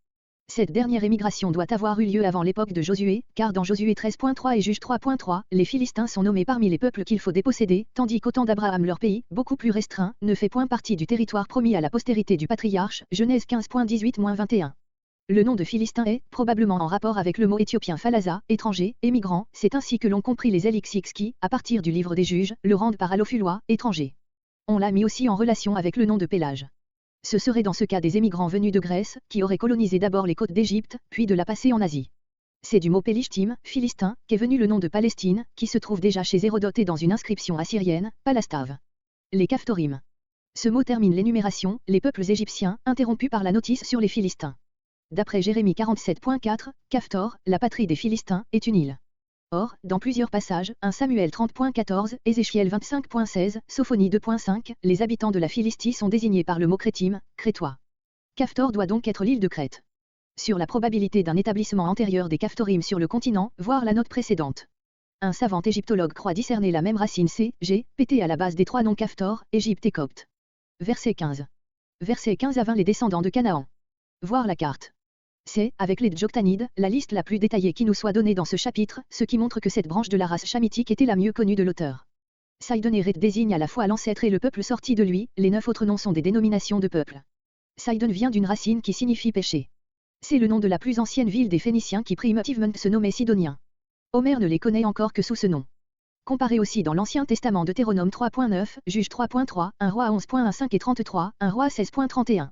Cette dernière émigration doit avoir eu lieu avant l'époque de Josué, car dans Josué 13.3 et Juges 3.3, les Philistins sont nommés parmi les peuples qu'il faut déposséder, tandis qu'au temps d'Abraham leur pays, beaucoup plus restreint, ne fait point partie du territoire promis à la postérité du patriarche, Genèse 15.18-21. Le nom de Philistin est, probablement en rapport avec le mot éthiopien Phalaza, étranger, émigrant, c'est ainsi que l'ont compris les LXX qui, à partir du livre des juges, le rendent par allophulois, étranger. On l'a mis aussi en relation avec le nom de Pélage. Ce serait dans ce cas des émigrants venus de Grèce, qui auraient colonisé d'abord les côtes d'Égypte, puis de la passer en Asie. C'est du mot Pélishtim, Philistin, qu'est venu le nom de Palestine, qui se trouve déjà chez Hérodote et dans une inscription assyrienne, Palastave. Les Caphtorim. Ce mot termine l'énumération, les peuples égyptiens, interrompus par la notice sur les Philistins. D'après Jérémie 47.4, Caftor, la patrie des Philistins, est une île. Or, dans plusieurs passages, 1 Samuel 30.14, Ézéchiel 25.16, Sophonie 2.5, les habitants de la Philistie sont désignés par le mot Crétim, crétois. Caftor doit donc être l'île de Crète. Sur la probabilité d'un établissement antérieur des Caphtorim sur le continent, voir la note précédente. Un savant égyptologue croit discerner la même racine C, G, PT à la base des 3 noms Caftor, Égypte et Copte. Verset 15. Versets 15 à 20 Les descendants de Canaan. Voir la carte. C'est, avec les Djoktanides, la liste la plus détaillée qui nous soit donnée dans ce chapitre, ce qui montre que cette branche de la race chamitique était la mieux connue de l'auteur. Sidon-Eret désigne à la fois l'ancêtre et le peuple sorti de lui, les 9 autres noms sont des dénominations de peuples. Sidon vient d'une racine qui signifie péché. C'est le nom de la plus ancienne ville des Phéniciens qui primitivement se nommait Sidonien. Homère ne les connaît encore que sous ce nom. Comparé aussi dans l'Ancien Testament Deutéronome 3.9, Juge 3.3, 1 Roi 11.15 et 33, 1 Roi 16.31.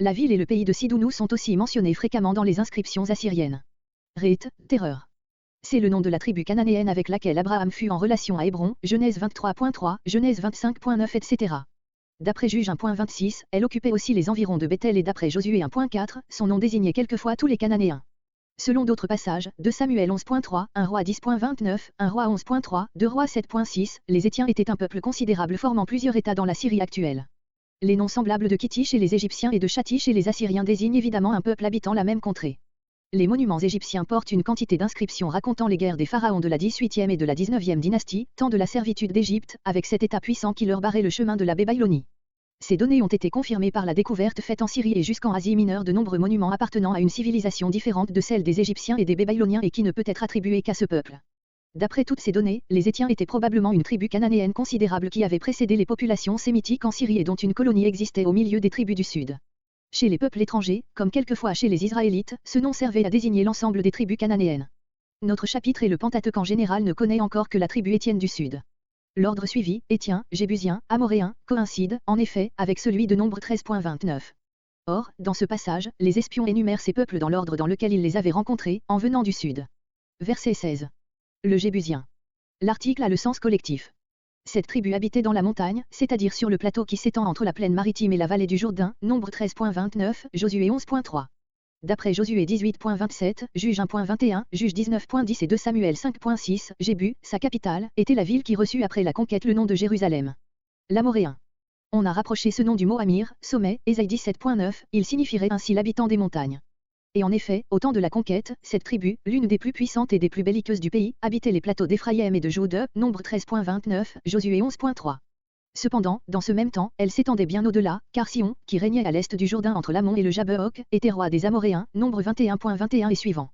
La ville et le pays de Sidounou sont aussi mentionnés fréquemment dans les inscriptions assyriennes. Réth, terreur. C'est le nom de la tribu cananéenne avec laquelle Abraham fut en relation à Hébron, Genèse 23.3, Genèse 25.9 etc. D'après Juge 1.26, elle occupait aussi les environs de Bethel et d'après Josué 1.4, son nom désignait quelquefois tous les Cananéens. Selon d'autres passages, 2 Samuel 11.3, 1 Roi 10.29, 1 Roi 11.3, 2 Rois 7.6, les Étiens étaient un peuple considérable formant plusieurs États dans la Syrie actuelle. Les noms semblables de Kitti chez les Égyptiens et de Chatti chez les Assyriens désignent évidemment un peuple habitant la même contrée. Les monuments égyptiens portent une quantité d'inscriptions racontant les guerres des pharaons de la 18e et de la 19e dynastie, tant de la servitude d'Égypte, avec cet État puissant qui leur barrait le chemin de la Babylonie. Ces données ont été confirmées par la découverte faite en Syrie et jusqu'en Asie mineure de nombreux monuments appartenant à une civilisation différente de celle des Égyptiens et des Babyloniens et qui ne peut être attribuée qu'à ce peuple. D'après toutes ces données, les Étiens étaient probablement une tribu cananéenne considérable qui avait précédé les populations sémitiques en Syrie et dont une colonie existait au milieu des tribus du Sud. Chez les peuples étrangers, comme quelquefois chez les Israélites, ce nom servait à désigner l'ensemble des tribus cananéennes. Notre chapitre et le Pentateuque en général ne connaît encore que la tribu étienne du Sud. L'ordre suivi, Étiens, Jébusiens, Amoréens, coïncide, en effet, avec celui de Nombre 13.29. Or, dans ce passage, les espions énumèrent ces peuples dans l'ordre dans lequel ils les avaient rencontrés, en venant du Sud. Verset 16. Le Jébusien. L'article a le sens collectif. Cette tribu habitait dans la montagne, c'est-à-dire sur le plateau qui s'étend entre la plaine maritime et la vallée du Jourdain, Nombre 13.29, Josué 11.3. D'après Josué 18.27, Juge 1.21, Juge 19.10 et 2 Samuel 5.6, Jébu, sa capitale, était la ville qui reçut après la conquête le nom de Jérusalem. L'Amoréen. On a rapproché ce nom du mot Amir, sommet, Ésaïe 17.9, il signifierait ainsi l'habitant des montagnes. Et en effet, au temps de la conquête, cette tribu, l'une des plus puissantes et des plus belliqueuses du pays, habitait les plateaux d'Éphraïm et de Jude, Nombre 13.29, Josué 11.3. Cependant, dans ce même temps, elle s'étendait bien au-delà, car Sion, qui régnait à l'est du Jourdain entre l'Amon et le Jabbeok, était roi des Amoréens, Nombre 21.21 et suivant.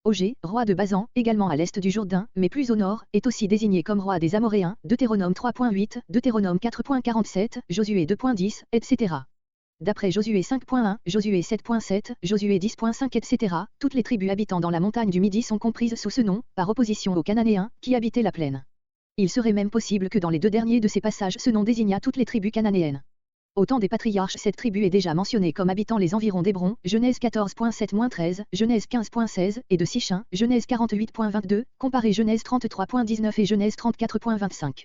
Ogé, roi de Basan, également à l'est du Jourdain, mais plus au nord, est aussi désigné comme roi des Amoréens, Deutéronome 3.8, Deutéronome 4.47, Josué 2.10, etc. D'après Josué 5.1, Josué 7.7, Josué 10.5 etc., toutes les tribus habitant dans la montagne du Midi sont comprises sous ce nom, par opposition aux Cananéens, qui habitaient la plaine. Il serait même possible que dans les deux derniers de ces passages ce nom désignât toutes les tribus cananéennes. Au temps des patriarches cette tribu est déjà mentionnée comme habitant les environs d'Hébron, Genèse 14.7-13, Genèse 15.16, et de Sichin, Genèse 48.22, comparé Genèse 33.19 et Genèse 34.25.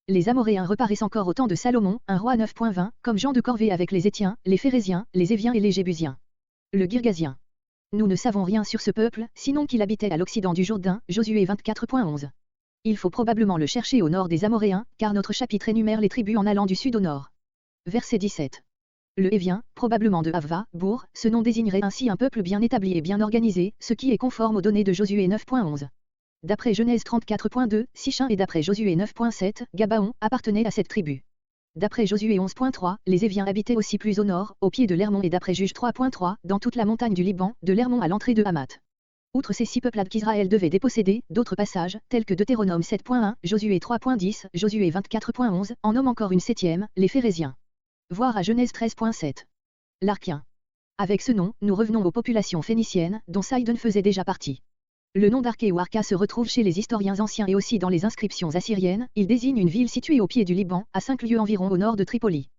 Les Amoréens reparaissent encore au temps de Salomon, un roi 9.20, comme Jean de Corvée avec les Étiens, les Phérésiens, les Éviens et les Jébusiens. Le Girgasien. Nous ne savons rien sur ce peuple, sinon qu'il habitait à l'occident du Jourdain, Josué 24.11. Il faut probablement le chercher au nord des Amoréens, car notre chapitre énumère les tribus en allant du sud au nord. Verset 17. Le Hévien, probablement de Havva, Bour, ce nom désignerait ainsi un peuple bien établi et bien organisé, ce qui est conforme aux données de Josué 9.11. D'après Genèse 34.2, Sichin et d'après Josué 9.7, Gabaon, appartenait à cette tribu. D'après Josué 11.3, les Éviens habitaient aussi plus au nord, au pied de l'Hermon et d'après Juge 3.3, dans toute la montagne du Liban, de l'Hermon à l'entrée de Hamath. Outre ces 6 peuplades qu'Israël devait déposséder, d'autres passages, tels que Deutéronome 7.1, Josué 3.10, Josué 24.11, en nomment encore une 7e, les Phérésiens. Voir à Genèse 13.7. L'Arkien. Avec ce nom, nous revenons aux populations phéniciennes, dont Sidon faisait déjà partie. Le nom d'Arké ou Arka se retrouve chez les historiens anciens et aussi dans les inscriptions assyriennes, il désigne une ville située au pied du Liban, à 5 lieues environ au nord de Tripoli.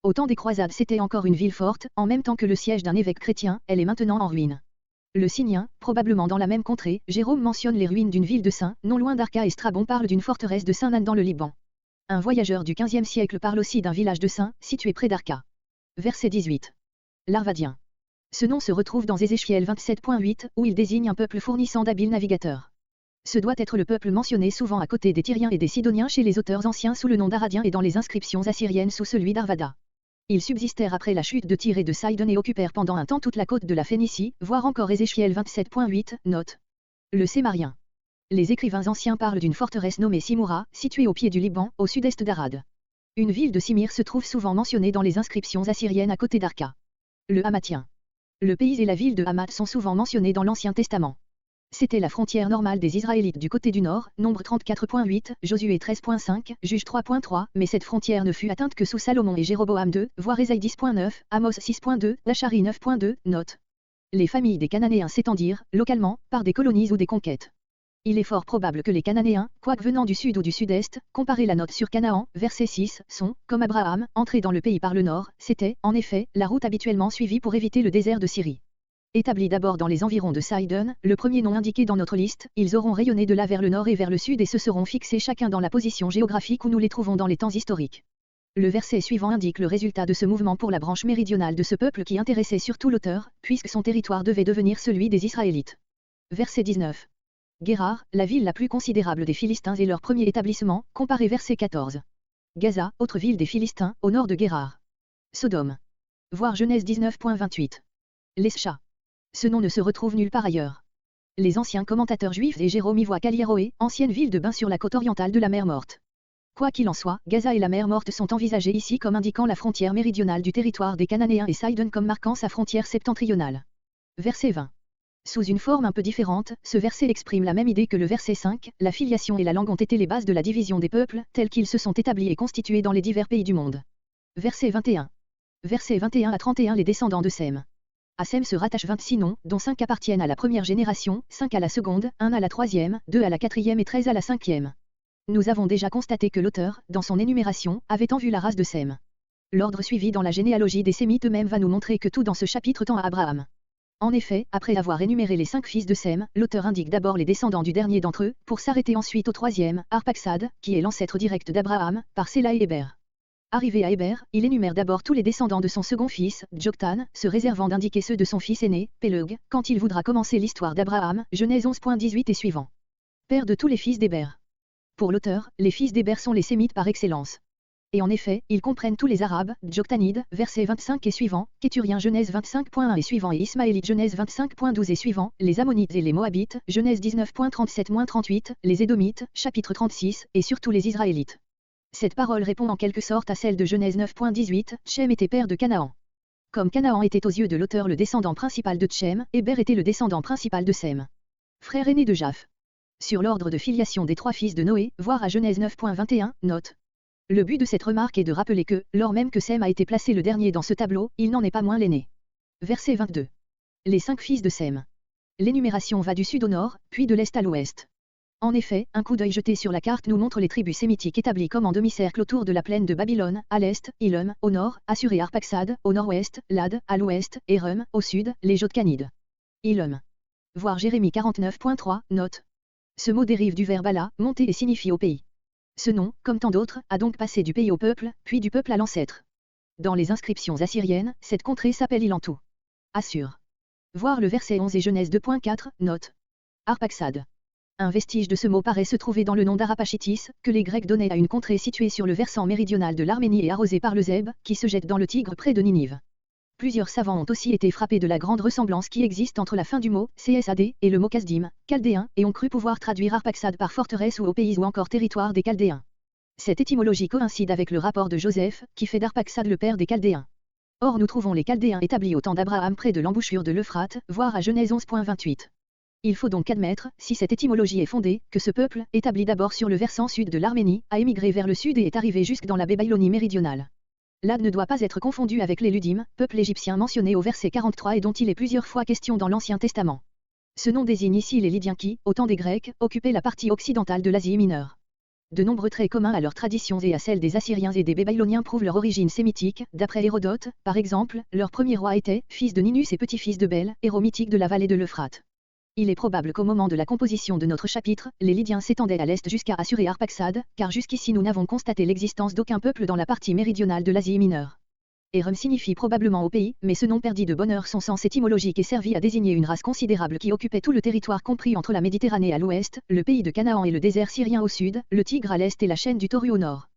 Au temps des croisades c'était encore une ville forte, en même temps que le siège d'un évêque chrétien, elle est maintenant en ruine. Le Signien, probablement dans la même contrée, Jérôme mentionne les ruines d'une ville de Saint, non loin d'Arka et Strabon parle d'une forteresse de Saint-Nan dans le Liban. Un voyageur du XVe siècle parle aussi d'un village de Saint, situé près d'Arka. Verset 18. L'Arvadien. Ce nom se retrouve dans Ézéchiel 27.8, où il désigne un peuple fournissant d'habiles navigateurs. Ce doit être le peuple mentionné souvent à côté des Tyriens et des Sidoniens chez les auteurs anciens sous le nom d'Aradiens et dans les inscriptions assyriennes sous celui d'Arvada. Ils subsistèrent après la chute de Tyr et de Sidon et occupèrent pendant un temps toute la côte de la Phénicie, voire encore Ézéchiel 27.8, note. Le Sémarien. Les écrivains anciens parlent d'une forteresse nommée Simura, située au pied du Liban, au sud-est d'Arad. Une ville de Simir se trouve souvent mentionnée dans les inscriptions assyriennes à côté d'Arka. Le Hamathien. Le pays et la ville de Hamath sont souvent mentionnés dans l'Ancien Testament. C'était la frontière normale des Israélites du côté du nord, Nombre 34.8, Josué 13.5, Juge 3.3, mais cette frontière ne fut atteinte que sous Salomon et Jéroboam II, voire Ésaïe 10.9, Amos 6.2, Zacharie 9.2, note. Les familles des Cananéens s'étendirent, localement, par des colonies ou des conquêtes. Il est fort probable que les Cananéens, quoique venant du sud ou du sud-est, comparez la note sur Canaan, verset 6, sont, comme Abraham, entrés dans le pays par le nord, c'était, en effet, la route habituellement suivie pour éviter le désert de Syrie. Établis d'abord dans les environs de Sidon, le premier nom indiqué dans notre liste, ils auront rayonné de là vers le nord et vers le sud et se seront fixés chacun dans la position géographique où nous les trouvons dans les temps historiques. Le verset suivant indique le résultat de ce mouvement pour la branche méridionale de ce peuple qui intéressait surtout l'auteur, puisque son territoire devait devenir celui des Israélites. Verset 19. Guérar, la ville la plus considérable des Philistins et leur premier établissement, comparé verset 14. Gaza, autre ville des Philistins, au nord de Guérar. Sodome. Voir Genèse 19.28. Lescha. Ce nom ne se retrouve nulle part ailleurs. Les anciens commentateurs juifs et Jérôme y voient Callieroé, ancienne ville de bain sur la côte orientale de la mer Morte. Quoi qu'il en soit, Gaza et la mer Morte sont envisagés ici comme indiquant la frontière méridionale du territoire des Cananéens et Sidon comme marquant sa frontière septentrionale. Verset 20. Sous une forme un peu différente, ce verset exprime la même idée que le verset 5, la filiation et la langue ont été les bases de la division des peuples, tels qu'ils se sont établis et constitués dans les divers pays du monde. Verset 21. Versets 21 à 31 Les descendants de Sem. À Sem se rattachent 26 noms, dont 5 appartiennent à la première génération, 5 à la seconde, 1 à la troisième, 2 à la quatrième et 13 à la cinquième. Nous avons déjà constaté que l'auteur, dans son énumération, avait en vue la race de Sem. L'ordre suivi dans la généalogie des Sémites eux-mêmes va nous montrer que tout dans ce chapitre tend à Abraham. En effet, après avoir énuméré les 5 fils de Sem, l'auteur indique d'abord les descendants du dernier d'entre eux, pour s'arrêter ensuite au troisième, Arphaxad, qui est l'ancêtre direct d'Abraham, par Séla et Héber. Arrivé à Héber, il énumère d'abord tous les descendants de son second fils, Joktan, se réservant d'indiquer ceux de son fils aîné, Péleg, quand il voudra commencer l'histoire d'Abraham, Genèse 11.18 et suivant. Père de tous les fils d'Héber. Pour l'auteur, les fils d'Héber sont les Sémites par excellence. Et en effet, ils comprennent tous les Arabes, Joktanides, versets 25 et suivants, Kéturiens Genèse 25.1 et suivant et Ismaélites Genèse 25.12 et suivants, les Ammonites et les Moabites, Genèse 19.37-38, les Édomites, chapitre 36, et surtout les Israélites. Cette parole répond en quelque sorte à celle de Genèse 9.18, Tchem était père de Canaan. Comme Canaan était aux yeux de l'auteur le descendant principal de Tchem, Héber était le descendant principal de Sem. Frère aîné de Japh. Sur l'ordre de filiation des 3 fils de Noé, voir à Genèse 9.21, note. Le but de cette remarque est de rappeler que, lors même que Sem a été placé le dernier dans ce tableau, il n'en est pas moins l'aîné. Verset 22. Les 5 fils de Sem. L'énumération va du sud au nord, puis de l'est à l'ouest. En effet, un coup d'œil jeté sur la carte nous montre les tribus sémitiques établies comme en demi-cercle autour de la plaine de Babylone, à l'est, Ilum, au nord, Assur et Arphaxad, au nord-ouest, Lad, à l'ouest, Érum, au sud, les Jokanides. Ilum. Voir Jérémie 49.3, note. Ce mot dérive du verbe Allah, monter et signifie au pays. Ce nom, comme tant d'autres, a donc passé du pays au peuple, puis du peuple à l'ancêtre. Dans les inscriptions assyriennes, cette contrée s'appelle Ilantou. Assur. Voir le verset 11 et Genèse 2.4, note. Arphaxad. Un vestige de ce mot paraît se trouver dans le nom d'Arapachitis, que les Grecs donnaient à une contrée située sur le versant méridional de l'Arménie et arrosée par le Zeb, qui se jette dans le Tigre près de Ninive. Plusieurs savants ont aussi été frappés de la grande ressemblance qui existe entre la fin du mot CSAD et le mot Kasdim, chaldéen, et ont cru pouvoir traduire Arphaxad par forteresse ou au pays ou encore territoire des Chaldéens. Cette étymologie coïncide avec le rapport de Joseph, qui fait d'Arphaxad le père des Chaldéens. Or nous trouvons les Chaldéens établis au temps d'Abraham près de l'embouchure de l'Euphrate, voire à Genèse 11.28. Il faut donc admettre, si cette étymologie est fondée, que ce peuple, établi d'abord sur le versant sud de l'Arménie, a émigré vers le sud et est arrivé jusque dans la Babylonie méridionale. Lad ne doit pas être confondu avec les Ludim, peuple égyptien mentionné au verset 43 et dont il est plusieurs fois question dans l'Ancien Testament. Ce nom désigne ici les Lydiens qui, au temps des Grecs, occupaient la partie occidentale de l'Asie mineure. De nombreux traits communs à leurs traditions et à celles des Assyriens et des Babyloniens prouvent leur origine sémitique, d'après Hérodote, par exemple, leur premier roi était, fils de Ninus et petit-fils de Bel, héros mythique de la vallée de l'Euphrate. Il est probable qu'au moment de la composition de notre chapitre, les Lydiens s'étendaient à l'est jusqu'à Assur et Arphaxad, car jusqu'ici nous n'avons constaté l'existence d'aucun peuple dans la partie méridionale de l'Asie mineure. Érum signifie probablement au pays, mais ce nom perdit de bonne heure son sens étymologique et servit à désigner une race considérable qui occupait tout le territoire compris entre la Méditerranée à l'ouest, le pays de Canaan et le désert syrien au sud, le Tigre à l'est et la chaîne du Tauru au nord.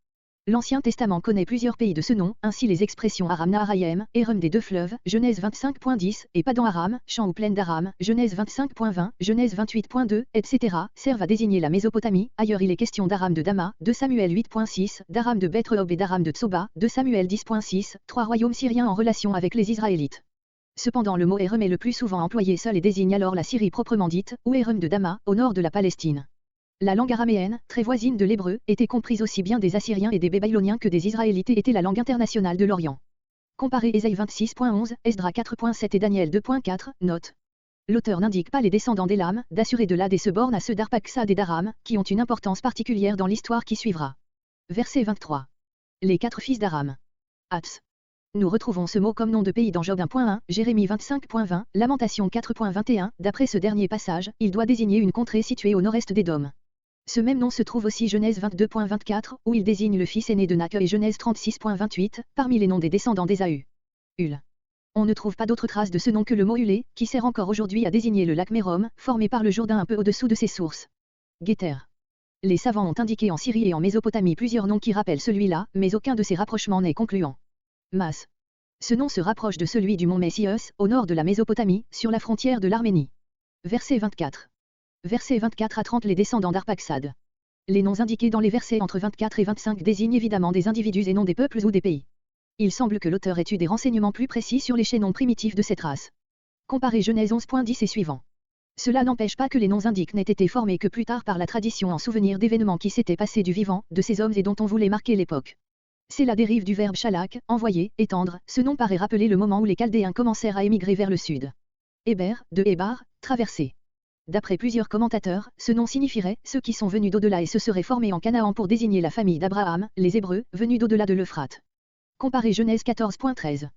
L'Ancien Testament connaît plusieurs pays de ce nom, ainsi les expressions Aram Naharayim, Érum des deux fleuves, Genèse 25.10, et Padan Aram, champ ou plaine d'Aram, Genèse 25.20, Genèse 28.2, etc., servent à désigner la Mésopotamie. Ailleurs il est question d'Aram de Dama, 2 Samuel 8.6, d'Aram de Beth-Rehob et d'Aram de Tsoba, 2 Samuel 10.6, 3 royaumes syriens en relation avec les Israélites. Cependant le mot Érum est le plus souvent employé seul et désigne alors la Syrie proprement dite, ou Érum de Dama, au nord de la Palestine. La langue araméenne, très voisine de l'hébreu, était comprise aussi bien des Assyriens et des Babyloniens que des Israélites et était la langue internationale de l'Orient. Comparez Ésaïe 26.11, Esdra 4.7 et Daniel 2.4, note. L'auteur n'indique pas les descendants d'Elam, d'Assur et de Lad et se borne à ceux d'Arphaxad et d'Aram, qui ont une importance particulière dans l'histoire qui suivra. Verset 23. Les 4 fils d'Aram. Ats. Nous retrouvons ce mot comme nom de pays dans Job 1.1, Jérémie 25.20, Lamentation 4.21. D'après ce dernier passage, il doit désigner une contrée située au nord-est d'Édom. Ce même nom se trouve aussi Genèse 22.24, où il désigne le fils aîné de Nak, et Genèse 36.28, parmi les noms des descendants d'Ésaü. Ul. On ne trouve pas d'autre trace de ce nom que le mot Ulé, qui sert encore aujourd'hui à désigner le lac Mérom, formé par le Jourdain un peu au-dessous de ses sources. Guéter. Les savants ont indiqué en Syrie et en Mésopotamie plusieurs noms qui rappellent celui-là, mais aucun de ces rapprochements n'est concluant. Mas. Ce nom se rapproche de celui du mont Messios, au nord de la Mésopotamie, sur la frontière de l'Arménie. Verset 24. Versets 24 à 30. Les descendants d'Arphaxad. Les noms indiqués dans les versets entre 24 et 25 désignent évidemment des individus et non des peuples ou des pays. Il semble que l'auteur ait eu des renseignements plus précis sur les chaînons primitifs de cette race. Comparez Genèse 11.10 et suivant. Cela n'empêche pas que les noms indiques n'aient été formés que plus tard par la tradition en souvenir d'événements qui s'étaient passés du vivant, de ces hommes et dont on voulait marquer l'époque. C'est la dérive du verbe shalak, envoyer, étendre. Ce nom paraît rappeler le moment où les Chaldéens commencèrent à émigrer vers le sud. Héber, de Hébar, traverser. D'après plusieurs commentateurs, ce nom signifierait « ceux qui sont venus d'au-delà » et se seraient formés en Canaan pour désigner la famille d'Abraham, les Hébreux, venus d'au-delà de l'Euphrate. Comparez Genèse 14.13.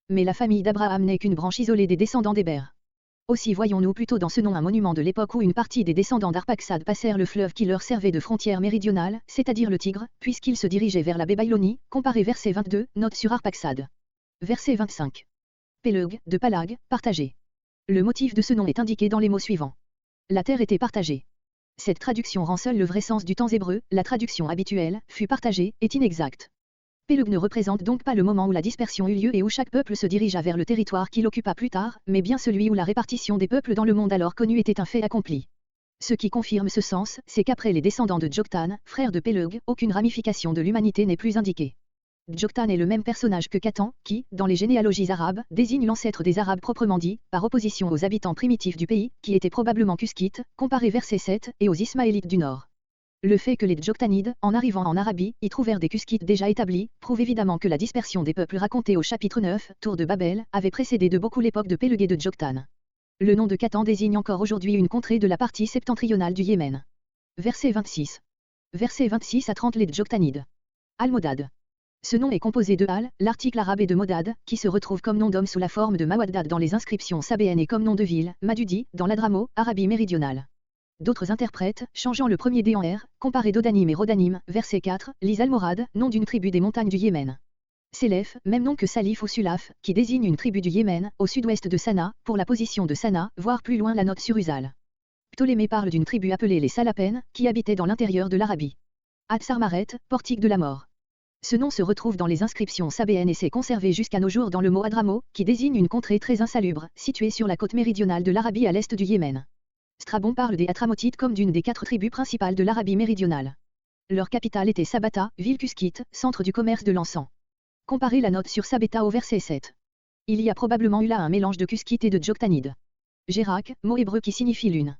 Mais la famille d'Abraham n'est qu'une branche isolée des descendants d'Héber. Aussi voyons-nous plutôt dans ce nom un monument de l'époque où une partie des descendants d'Arphaxad passèrent le fleuve qui leur servait de frontière méridionale, c'est-à-dire le Tigre, puisqu'ils se dirigeaient vers la Babylonie. Comparez verset 22, note sur Arphaxad. Verset 25. Péleg, de Palag, partagé. Le motif de ce nom est indiqué dans les mots suivants. La terre était partagée. Cette traduction rend seul le vrai sens du temps hébreu, la traduction habituelle, fut partagée, est inexacte. Péleg ne représente donc pas le moment où la dispersion eut lieu et où chaque peuple se dirigea vers le territoire qu'il occupa plus tard, mais bien celui où la répartition des peuples dans le monde alors connu était un fait accompli. Ce qui confirme ce sens, c'est qu'après les descendants de Joktan, frère de Péleg, aucune ramification de l'humanité n'est plus indiquée. Joktan est le même personnage que Catan, qui, dans les généalogies arabes, désigne l'ancêtre des Arabes proprement dit, par opposition aux habitants primitifs du pays, qui étaient probablement Cuskites, comparé verset 7, et aux Ismaélites du Nord. Le fait que les Djoktanides, en arrivant en Arabie, y trouvèrent des Cuskites déjà établis, prouve évidemment que la dispersion des peuples racontée au chapitre 9, Tour de Babel, avait précédé de beaucoup l'époque de Péleg et de Joktan. Le nom de Catan désigne encore aujourd'hui une contrée de la partie septentrionale du Yémen. Verset 26. Versets 26 à 30. Les Djoktanides. Al-Modad. Ce nom est composé de Al, l'article arabe, et de Modad, qui se retrouve comme nom d'homme sous la forme de Mawaddad dans les inscriptions sabéennes et comme nom de ville, Madudi, dans l'Adramo, Arabie méridionale. D'autres interprètes, changeant le premier D en R, comparé Dodanim et Rodanim, verset 4, lisent Al-Morad, nom d'une tribu des montagnes du Yémen. Sélef, même nom que Salif ou Sulaf, qui désigne une tribu du Yémen, au sud-ouest de Sanaa, pour la position de Sanaa, voire plus loin la note sur Uzal. Ptolémée parle d'une tribu appelée les Salapènes, qui habitaient dans l'intérieur de l'Arabie. Ad-Sarmaret, portique de la mort. Ce nom se retrouve dans les inscriptions sabéennes et s'est conservé jusqu'à nos jours dans le mot Adramo, qui désigne une contrée très insalubre, située sur la côte méridionale de l'Arabie à l'est du Yémen. Strabon parle des Hatramotites comme d'une des 4 tribus principales de l'Arabie méridionale. Leur capitale était Sabata, ville cuskite, centre du commerce de l'encens. Comparez la note sur Sabeta au verset 7. Il y a probablement eu là un mélange de cuskites et de Djoktanides. Gérak, mot hébreu qui signifie lune.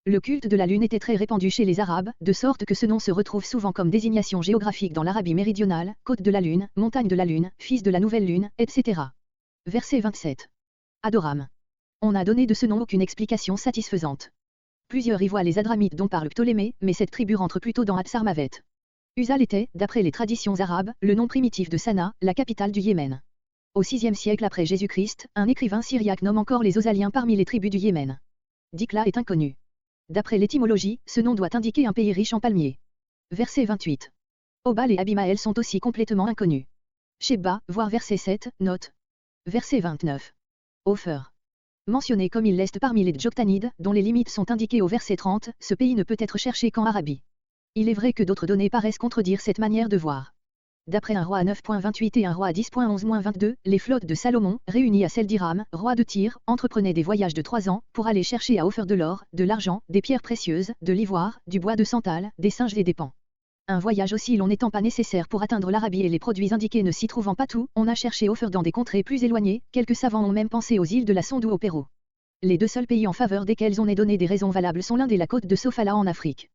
Le culte de la lune était très répandu chez les Arabes, de sorte que ce nom se retrouve souvent comme désignation géographique dans l'Arabie méridionale, côte de la lune, montagne de la lune, fils de la nouvelle lune, etc. Verset 27. Adoram. On n'a donné de ce nom aucune explication satisfaisante. Plusieurs y voient les Adramites dont parle Ptolémée, mais cette tribu rentre plutôt dans Ad-Sarmavet. Uzal était, d'après les traditions arabes, le nom primitif de Sanaa, la capitale du Yémen. Au VIe siècle après Jésus-Christ, un écrivain syriaque nomme encore les Ozaliens parmi les tribus du Yémen. Dikla est inconnu. D'après l'étymologie, ce nom doit indiquer un pays riche en palmiers. Verset 28. Obal et Abimaël sont aussi complètement inconnus. Sheba, voir verset 7, note. Verset 29. Ophir. Mentionné comme il l'est parmi les Djoktanides, dont les limites sont indiquées au verset 30, ce pays ne peut être cherché qu'en Arabie. Il est vrai que d'autres données paraissent contredire cette manière de voir. D'après un roi à 9.28 et un roi à 10.11-22, les flottes de Salomon, réunies à celles d'Hiram, roi de Tyr, entreprenaient des voyages de 3 ans, pour aller chercher à Ophir de l'or, de l'argent, des pierres précieuses, de l'ivoire, du bois de santal, des singes et des paons. Un voyage aussi long n'étant pas nécessaire pour atteindre l'Arabie et les produits indiqués ne s'y trouvant pas tout, on a cherché Ophir dans des contrées plus éloignées, quelques savants ont même pensé aux îles de la Sonde ou au Pérou. Les 2 seuls pays en faveur desquels on ait donné des raisons valables sont l'Inde et la côte de Sofala en Afrique.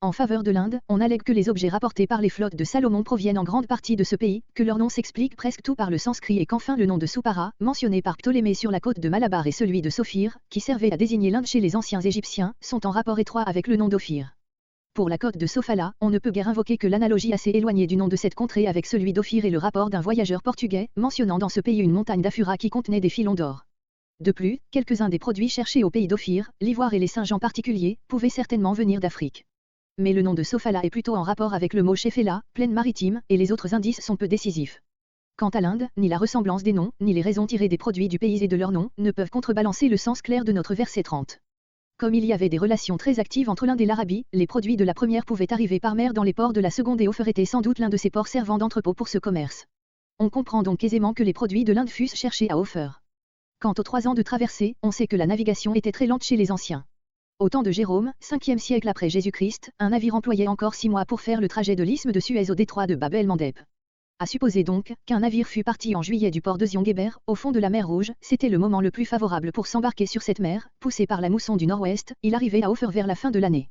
En faveur de l'Inde, on allègue que les objets rapportés par les flottes de Salomon proviennent en grande partie de ce pays, que leur nom s'explique presque tout par le sanskrit et qu'enfin le nom de Supara, mentionné par Ptolémée sur la côte de Malabar et celui de Sophir, qui servait à désigner l'Inde chez les anciens Égyptiens, sont en rapport étroit avec le nom d'Ophir. Pour la côte de Sofala, on ne peut guère invoquer que l'analogie assez éloignée du nom de cette contrée avec celui d'Ophir et le rapport d'un voyageur portugais, mentionnant dans ce pays une montagne d'Afura qui contenait des filons d'or. De plus, quelques-uns des produits cherchés au pays d'Ophir, l'ivoire et les singes en particulier, pouvaient certainement venir d'Afrique. Mais le nom de Sofala est plutôt en rapport avec le mot Shefela, plaine maritime, et les autres indices sont peu décisifs. Quant à l'Inde, ni la ressemblance des noms, ni les raisons tirées des produits du pays et de leurs noms, ne peuvent contrebalancer le sens clair de notre verset 30. Comme il y avait des relations très actives entre l'Inde et l'Arabie, les produits de la première pouvaient arriver par mer dans les ports de la seconde et Ophir était sans doute l'un de ces ports servant d'entrepôt pour ce commerce. On comprend donc aisément que les produits de l'Inde fussent cherchés à Ophir. Quant aux 3 ans de traversée, on sait que la navigation était très lente chez les anciens. Au temps de Jérôme, 5e siècle après Jésus-Christ, un navire employait encore 6 mois pour faire le trajet de l'isthme de Suez au détroit de Bab el-Mandeb. À supposer donc qu'un navire fût parti en juillet du port de Zion-Guéber, au fond de la mer Rouge, c'était le moment le plus favorable pour s'embarquer sur cette mer, poussé par la mousson du nord-ouest, il arrivait à Ophir vers la fin de l'année.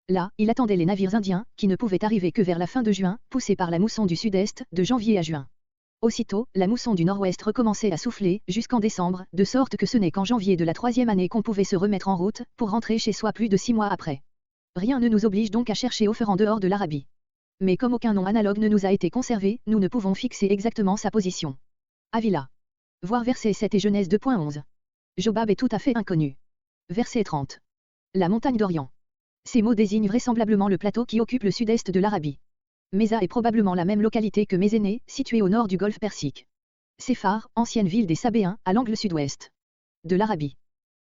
Là, il attendait les navires indiens, qui ne pouvaient arriver que vers la fin de juin, poussés par la mousson du sud-est, de janvier à juin. Aussitôt, la mousson du nord-ouest recommençait à souffler, jusqu'en décembre, de sorte que ce n'est qu'en janvier de la 3e année qu'on pouvait se remettre en route, pour rentrer chez soi plus de 6 mois après. Rien ne nous oblige donc à chercher Ophir en dehors de l'Arabie. Mais comme aucun nom analogue ne nous a été conservé, nous ne pouvons fixer exactement sa position. Avila. Voir versets 7 et Genèse 2.11. Jobab est tout à fait inconnu. Verset 30. La montagne d'Orient. Ces mots désignent vraisemblablement le plateau qui occupe le sud-est de l'Arabie. Mésa est probablement la même localité que Mésénée, située au nord du golfe Persique. Séphar, ancienne ville des Sabéens, à l'angle sud-ouest de l'Arabie.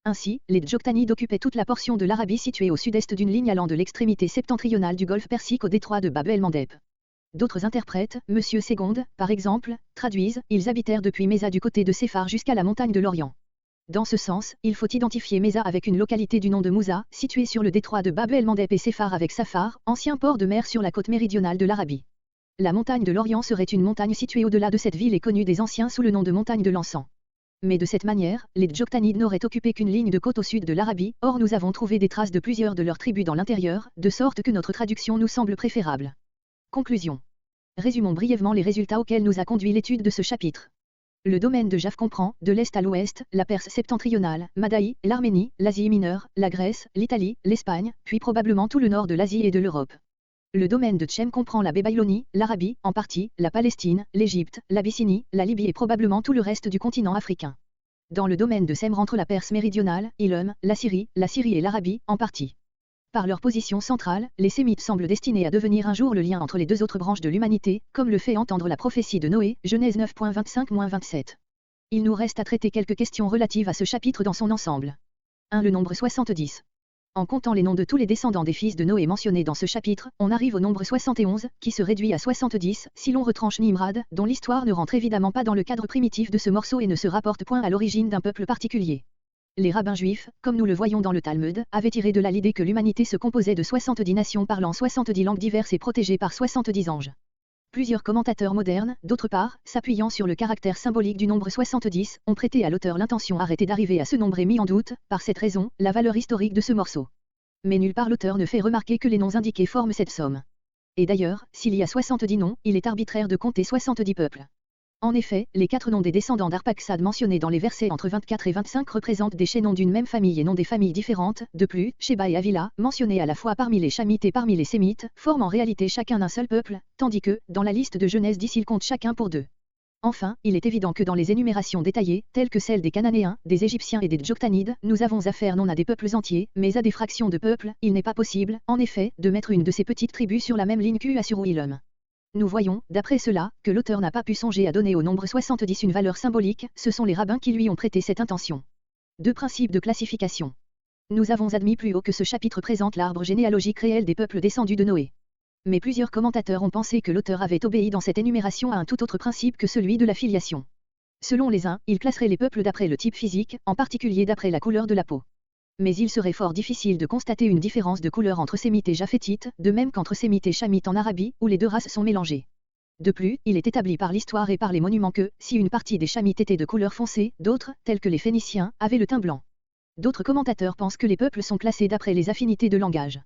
Ainsi, les Djoktanides occupaient toute la portion de l'Arabie située au sud-est d'une ligne allant de l'extrémité septentrionale du golfe Persique au détroit de Bab el-Mandeb. D'autres interprètes, M. Ségonde, par exemple, traduisent « Ils habitèrent depuis Mésa du côté de Séphar jusqu'à la montagne de l'Orient ». Dans ce sens, il faut identifier Mésa avec une localité du nom de Moussa, située sur le détroit de Bab el-Mandeb et Séphar avec Safar, ancien port de mer sur la côte méridionale de l'Arabie. La montagne de l'Orient serait une montagne située au-delà de cette ville et connue des anciens sous le nom de montagne de l'encens. Mais de cette manière, les Djoktanides n'auraient occupé qu'une ligne de côte au sud de l'Arabie, or nous avons trouvé des traces de plusieurs de leurs tribus dans l'intérieur, de sorte que notre traduction nous semble préférable. Conclusion. Résumons brièvement les résultats auxquels nous a conduit l'étude de ce chapitre. Le domaine de Jaf comprend, de l'est à l'ouest, la Perse septentrionale, Madaï, l'Arménie, l'Asie mineure, la Grèce, l'Italie, l'Espagne, puis probablement tout le nord de l'Asie et de l'Europe. Le domaine de Tchem comprend la Babylonie, l'Arabie, en partie, la Palestine, l'Égypte, l'Abyssinie, la Libye et probablement tout le reste du continent africain. Dans le domaine de Sem rentre la Perse méridionale, Ilum, la Syrie et l'Arabie, en partie. Par leur position centrale, les Sémites semblent destinés à devenir un jour le lien entre les deux autres branches de l'humanité, comme le fait entendre la prophétie de Noé, Genèse 9.25-27. Il nous reste à traiter quelques questions relatives à ce chapitre dans son ensemble. 1. Le nombre 70. En comptant les noms de tous les descendants des fils de Noé mentionnés dans ce chapitre, on arrive au nombre 71, qui se réduit à 70, si l'on retranche Nimrod, dont l'histoire ne rentre évidemment pas dans le cadre primitif de ce morceau et ne se rapporte point à l'origine d'un peuple particulier. Les rabbins juifs, comme nous le voyons dans le Talmud, avaient tiré de là l'idée que l'humanité se composait de 70 nations parlant 70 langues diverses et protégées par 70 anges. Plusieurs commentateurs modernes, d'autre part, s'appuyant sur le caractère symbolique du nombre 70, ont prêté à l'auteur l'intention arrêtée d'arriver à ce nombre et mis en doute, par cette raison, la valeur historique de ce morceau. Mais nulle part l'auteur ne fait remarquer que les noms indiqués forment cette somme. Et d'ailleurs, s'il y a 70 noms, il est arbitraire de compter 70 peuples. En effet, les 4 noms des descendants d'Arphaxad mentionnés dans les versets entre 24 et 25 représentent des chaînons d'une même famille et non des familles différentes. De plus, Sheba et Avila, mentionnés à la fois parmi les Chamites et parmi les Sémites, forment en réalité chacun un seul peuple, tandis que, dans la liste de Genèse 10 ils comptent chacun pour 2. Enfin, il est évident que dans les énumérations détaillées, telles que celles des Cananéens, des Égyptiens et des Djoktanides, nous avons affaire non à des peuples entiers, mais à des fractions de peuples. Il n'est pas possible, en effet, de mettre une de ces petites tribus sur la même ligne qu'Uassur ou Ilum. Nous voyons, d'après cela, que l'auteur n'a pas pu songer à donner au nombre 70 une valeur symbolique, ce sont les rabbins qui lui ont prêté cette intention. 2 principes de classification. Nous avons admis plus haut que ce chapitre présente l'arbre généalogique réel des peuples descendus de Noé. Mais plusieurs commentateurs ont pensé que l'auteur avait obéi dans cette énumération à un tout autre principe que celui de la filiation. Selon les uns, il classerait les peuples d'après le type physique, en particulier d'après la couleur de la peau. Mais il serait fort difficile de constater une différence de couleur entre sémites et japhétites, de même qu'entre sémites et chamites en Arabie, où les deux races sont mélangées. De plus, il est établi par l'histoire et par les monuments que, si une partie des chamites était de couleur foncée, d'autres, tels que les Phéniciens, avaient le teint blanc. D'autres commentateurs pensent que les peuples sont classés d'après les affinités de langage.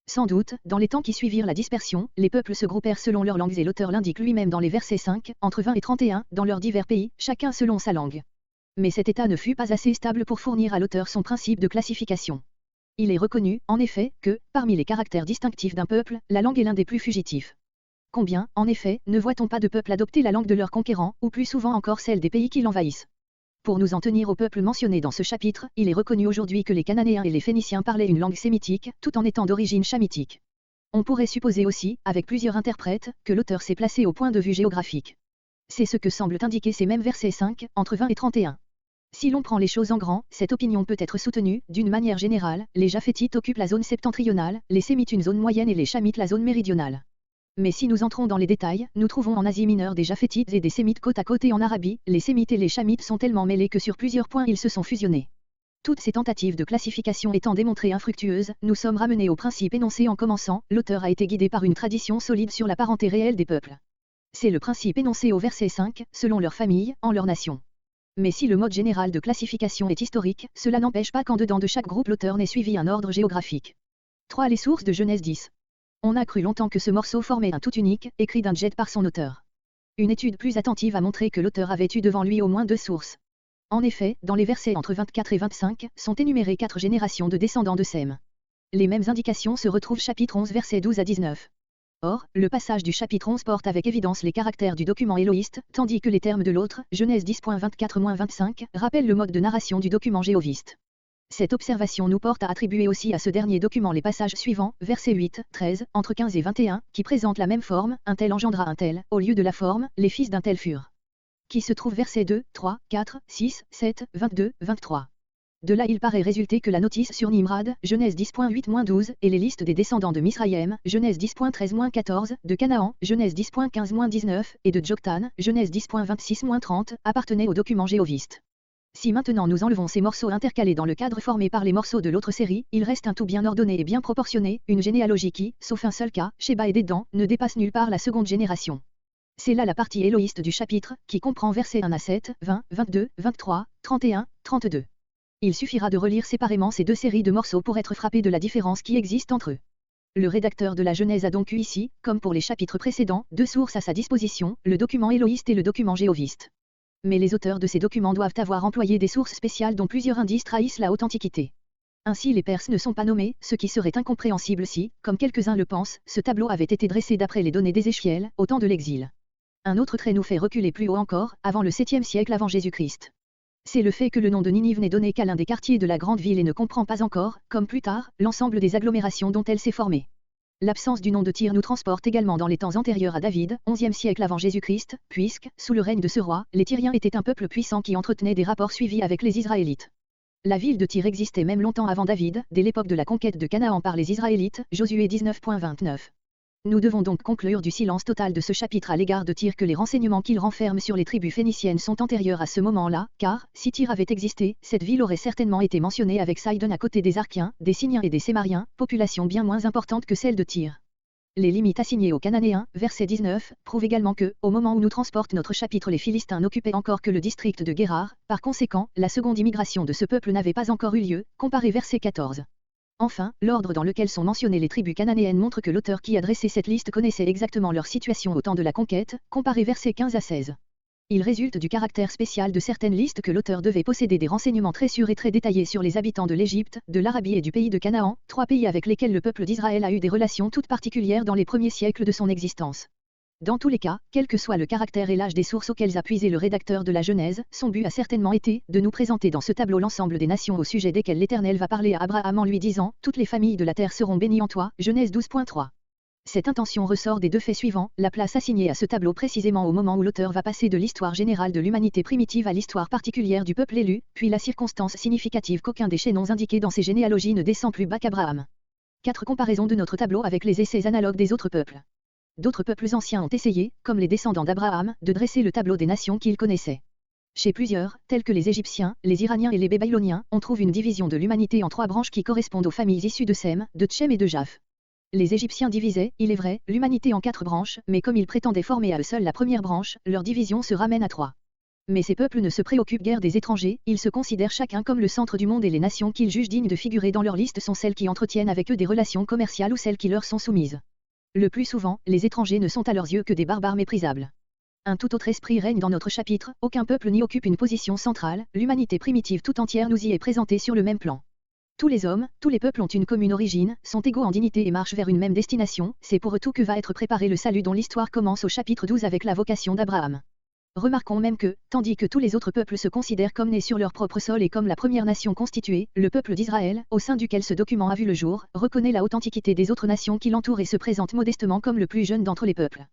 Sans doute, dans les temps qui suivirent la dispersion, les peuples se groupèrent selon leurs langues et l'auteur l'indique lui-même dans les versets 5, entre 20 et 31, dans leurs divers pays, chacun selon sa langue. Mais cet état ne fut pas assez stable pour fournir à l'auteur son principe de classification. Il est reconnu, en effet, que, parmi les caractères distinctifs d'un peuple, la langue est l'un des plus fugitifs. Combien, en effet, ne voit-on pas de peuples adopter la langue de leurs conquérants, ou plus souvent encore celle des pays qui l'envahissent? Pour nous en tenir aux peuples mentionnés dans ce chapitre, il est reconnu aujourd'hui que les Cananéens et les Phéniciens parlaient une langue sémitique, tout en étant d'origine chamitique. On pourrait supposer aussi, avec plusieurs interprètes, que l'auteur s'est placé au point de vue géographique. C'est ce que semblent indiquer ces mêmes versets 5, entre 20 et 31. Si l'on prend les choses en grand, cette opinion peut être soutenue. D'une manière générale, les Japhétites occupent la zone septentrionale, les Sémites une zone moyenne et les Chamites la zone méridionale. Mais si nous entrons dans les détails, nous trouvons en Asie mineure des Japhétites et des Sémites côte à côte et en Arabie, les Sémites et les Chamites sont tellement mêlés que sur plusieurs points ils se sont fusionnés. Toutes ces tentatives de classification étant démontrées infructueuses, nous sommes ramenés au principe énoncé en commençant, l'auteur a été guidé par une tradition solide sur la parenté réelle des peuples. C'est le principe énoncé au verset 5, selon leur famille, en leur nation. Mais si le mode général de classification est historique, cela n'empêche pas qu'en dedans de chaque groupe l'auteur n'ait suivi un ordre géographique. 3. Les sources de Genèse 10. On a cru longtemps que ce morceau formait un tout unique, écrit d'un jet par son auteur. Une étude plus attentive a montré que l'auteur avait eu devant lui au moins 2 sources. En effet, dans les versets entre 24 et 25, sont énumérées 4 générations de descendants de Sem. Les mêmes indications se retrouvent chapitre 11 versets 12 à 19. Or, le passage du chapitre 11 porte avec évidence les caractères du document éloïste, tandis que les termes de l'autre, Genèse 10.24-25, rappellent le mode de narration du document jéhoviste. Cette observation nous porte à attribuer aussi à ce dernier document les passages suivants, versets 8, 13, entre 15 et 21, qui présentent la même forme, un tel engendra un tel, au lieu de la forme, les fils d'un tel furent. Qui se trouve versets 2, 3, 4, 6, 7, 22, 23. De là il paraît résulter que la notice sur Nimrad, Genèse 10.8-12, et les listes des descendants de Misraïm, Genèse 10.13-14, de Canaan, Genèse 10.15-19, et de Joktan, Genèse 10.26-30, appartenaient au document jéhoviste. Si maintenant nous enlevons ces morceaux intercalés dans le cadre formé par les morceaux de l'autre série, il reste un tout bien ordonné et bien proportionné, une généalogie qui, sauf un seul cas, Sheba et Dédan, ne dépasse nulle part la seconde génération. C'est là la partie éloïste du chapitre, qui comprend versets 1 à 7, 20, 22, 23, 31, 32. Il suffira de relire séparément ces 2 séries de morceaux pour être frappé de la différence qui existe entre eux. Le rédacteur de la Genèse a donc eu ici, comme pour les chapitres précédents, 2 sources à sa disposition, le document éloïste et le document jéhoviste. Mais les auteurs de ces documents doivent avoir employé des sources spéciales dont plusieurs indices trahissent la haute antiquité. Ainsi les Perses ne sont pas nommés, ce qui serait incompréhensible si, comme quelques-uns le pensent, ce tableau avait été dressé d'après les données d'Ézéchiel, au temps de l'exil. Un autre trait nous fait reculer plus haut encore, avant le 7e siècle avant Jésus-Christ. C'est le fait que le nom de Ninive n'est donné qu'à l'un des quartiers de la grande ville et ne comprend pas encore, comme plus tard, l'ensemble des agglomérations dont elle s'est formée. L'absence du nom de Tyr nous transporte également dans les temps antérieurs à David, 11e siècle avant Jésus-Christ, puisque, sous le règne de ce roi, les Tyriens étaient un peuple puissant qui entretenait des rapports suivis avec les Israélites. La ville de Tyr existait même longtemps avant David, dès l'époque de la conquête de Canaan par les Israélites, Josué 19.29. Nous devons donc conclure du silence total de ce chapitre à l'égard de Tyr que les renseignements qu'il renferme sur les tribus phéniciennes sont antérieurs à ce moment-là, car, si Tyr avait existé, cette ville aurait certainement été mentionnée avec Sidon à côté des Arkiens, des Siniens et des Sémariens, population bien moins importante que celle de Tyr. Les limites assignées aux Cananéens, verset 19, prouvent également que, au moment où nous transporte notre chapitre, les Philistins n'occupaient encore que le district de Guérar, par conséquent, la seconde immigration de ce peuple n'avait pas encore eu lieu, comparé verset 14. Enfin, l'ordre dans lequel sont mentionnées les tribus cananéennes montre que l'auteur qui a dressé cette liste connaissait exactement leur situation au temps de la conquête, comparé versets 15 à 16. Il résulte du caractère spécial de certaines listes que l'auteur devait posséder des renseignements très sûrs et très détaillés sur les habitants de l'Égypte, de l'Arabie et du pays de Canaan, 3 pays avec lesquels le peuple d'Israël a eu des relations toutes particulières dans les premiers siècles de son existence. Dans tous les cas, quel que soit le caractère et l'âge des sources auxquelles a puisé le rédacteur de la Genèse, son but a certainement été de nous présenter dans ce tableau l'ensemble des nations au sujet desquelles l'Éternel va parler à Abraham en lui disant « Toutes les familles de la terre seront bénies en toi » Genèse 12.3. Cette intention ressort des 2 faits suivants, la place assignée à ce tableau précisément au moment où l'auteur va passer de l'histoire générale de l'humanité primitive à l'histoire particulière du peuple élu, puis la circonstance significative qu'aucun des chaînons indiqués dans ces généalogies ne descend plus bas qu'Abraham. 4 comparaisons de notre tableau avec les essais analogues des autres peuples. D'autres peuples anciens ont essayé, comme les descendants d'Abraham, de dresser le tableau des nations qu'ils connaissaient. Chez plusieurs, tels que les Égyptiens, les Iraniens et les Babyloniens, on trouve une division de l'humanité en 3 branches qui correspondent aux familles issues de Sem, de Tchem et de Japh. Les Égyptiens divisaient, il est vrai, l'humanité en 4 branches, mais comme ils prétendaient former à eux seuls la première branche, leur division se ramène à 3. Mais ces peuples ne se préoccupent guère des étrangers, ils se considèrent chacun comme le centre du monde et les nations qu'ils jugent dignes de figurer dans leur liste sont celles qui entretiennent avec eux des relations commerciales ou celles qui leur sont soumises. Le plus souvent, les étrangers ne sont à leurs yeux que des barbares méprisables. Un tout autre esprit règne dans notre chapitre, aucun peuple n'y occupe une position centrale, l'humanité primitive tout entière nous y est présentée sur le même plan. Tous les hommes, tous les peuples ont une commune origine, sont égaux en dignité et marchent vers une même destination, c'est pour eux tout que va être préparé le salut dont l'histoire commence au chapitre 12 avec la vocation d'Abraham. Remarquons même que, tandis que tous les autres peuples se considèrent comme nés sur leur propre sol et comme la première nation constituée, le peuple d'Israël, au sein duquel ce document a vu le jour, reconnaît la haute antiquité des autres nations qui l'entourent et se présente modestement comme le plus jeune d'entre les peuples.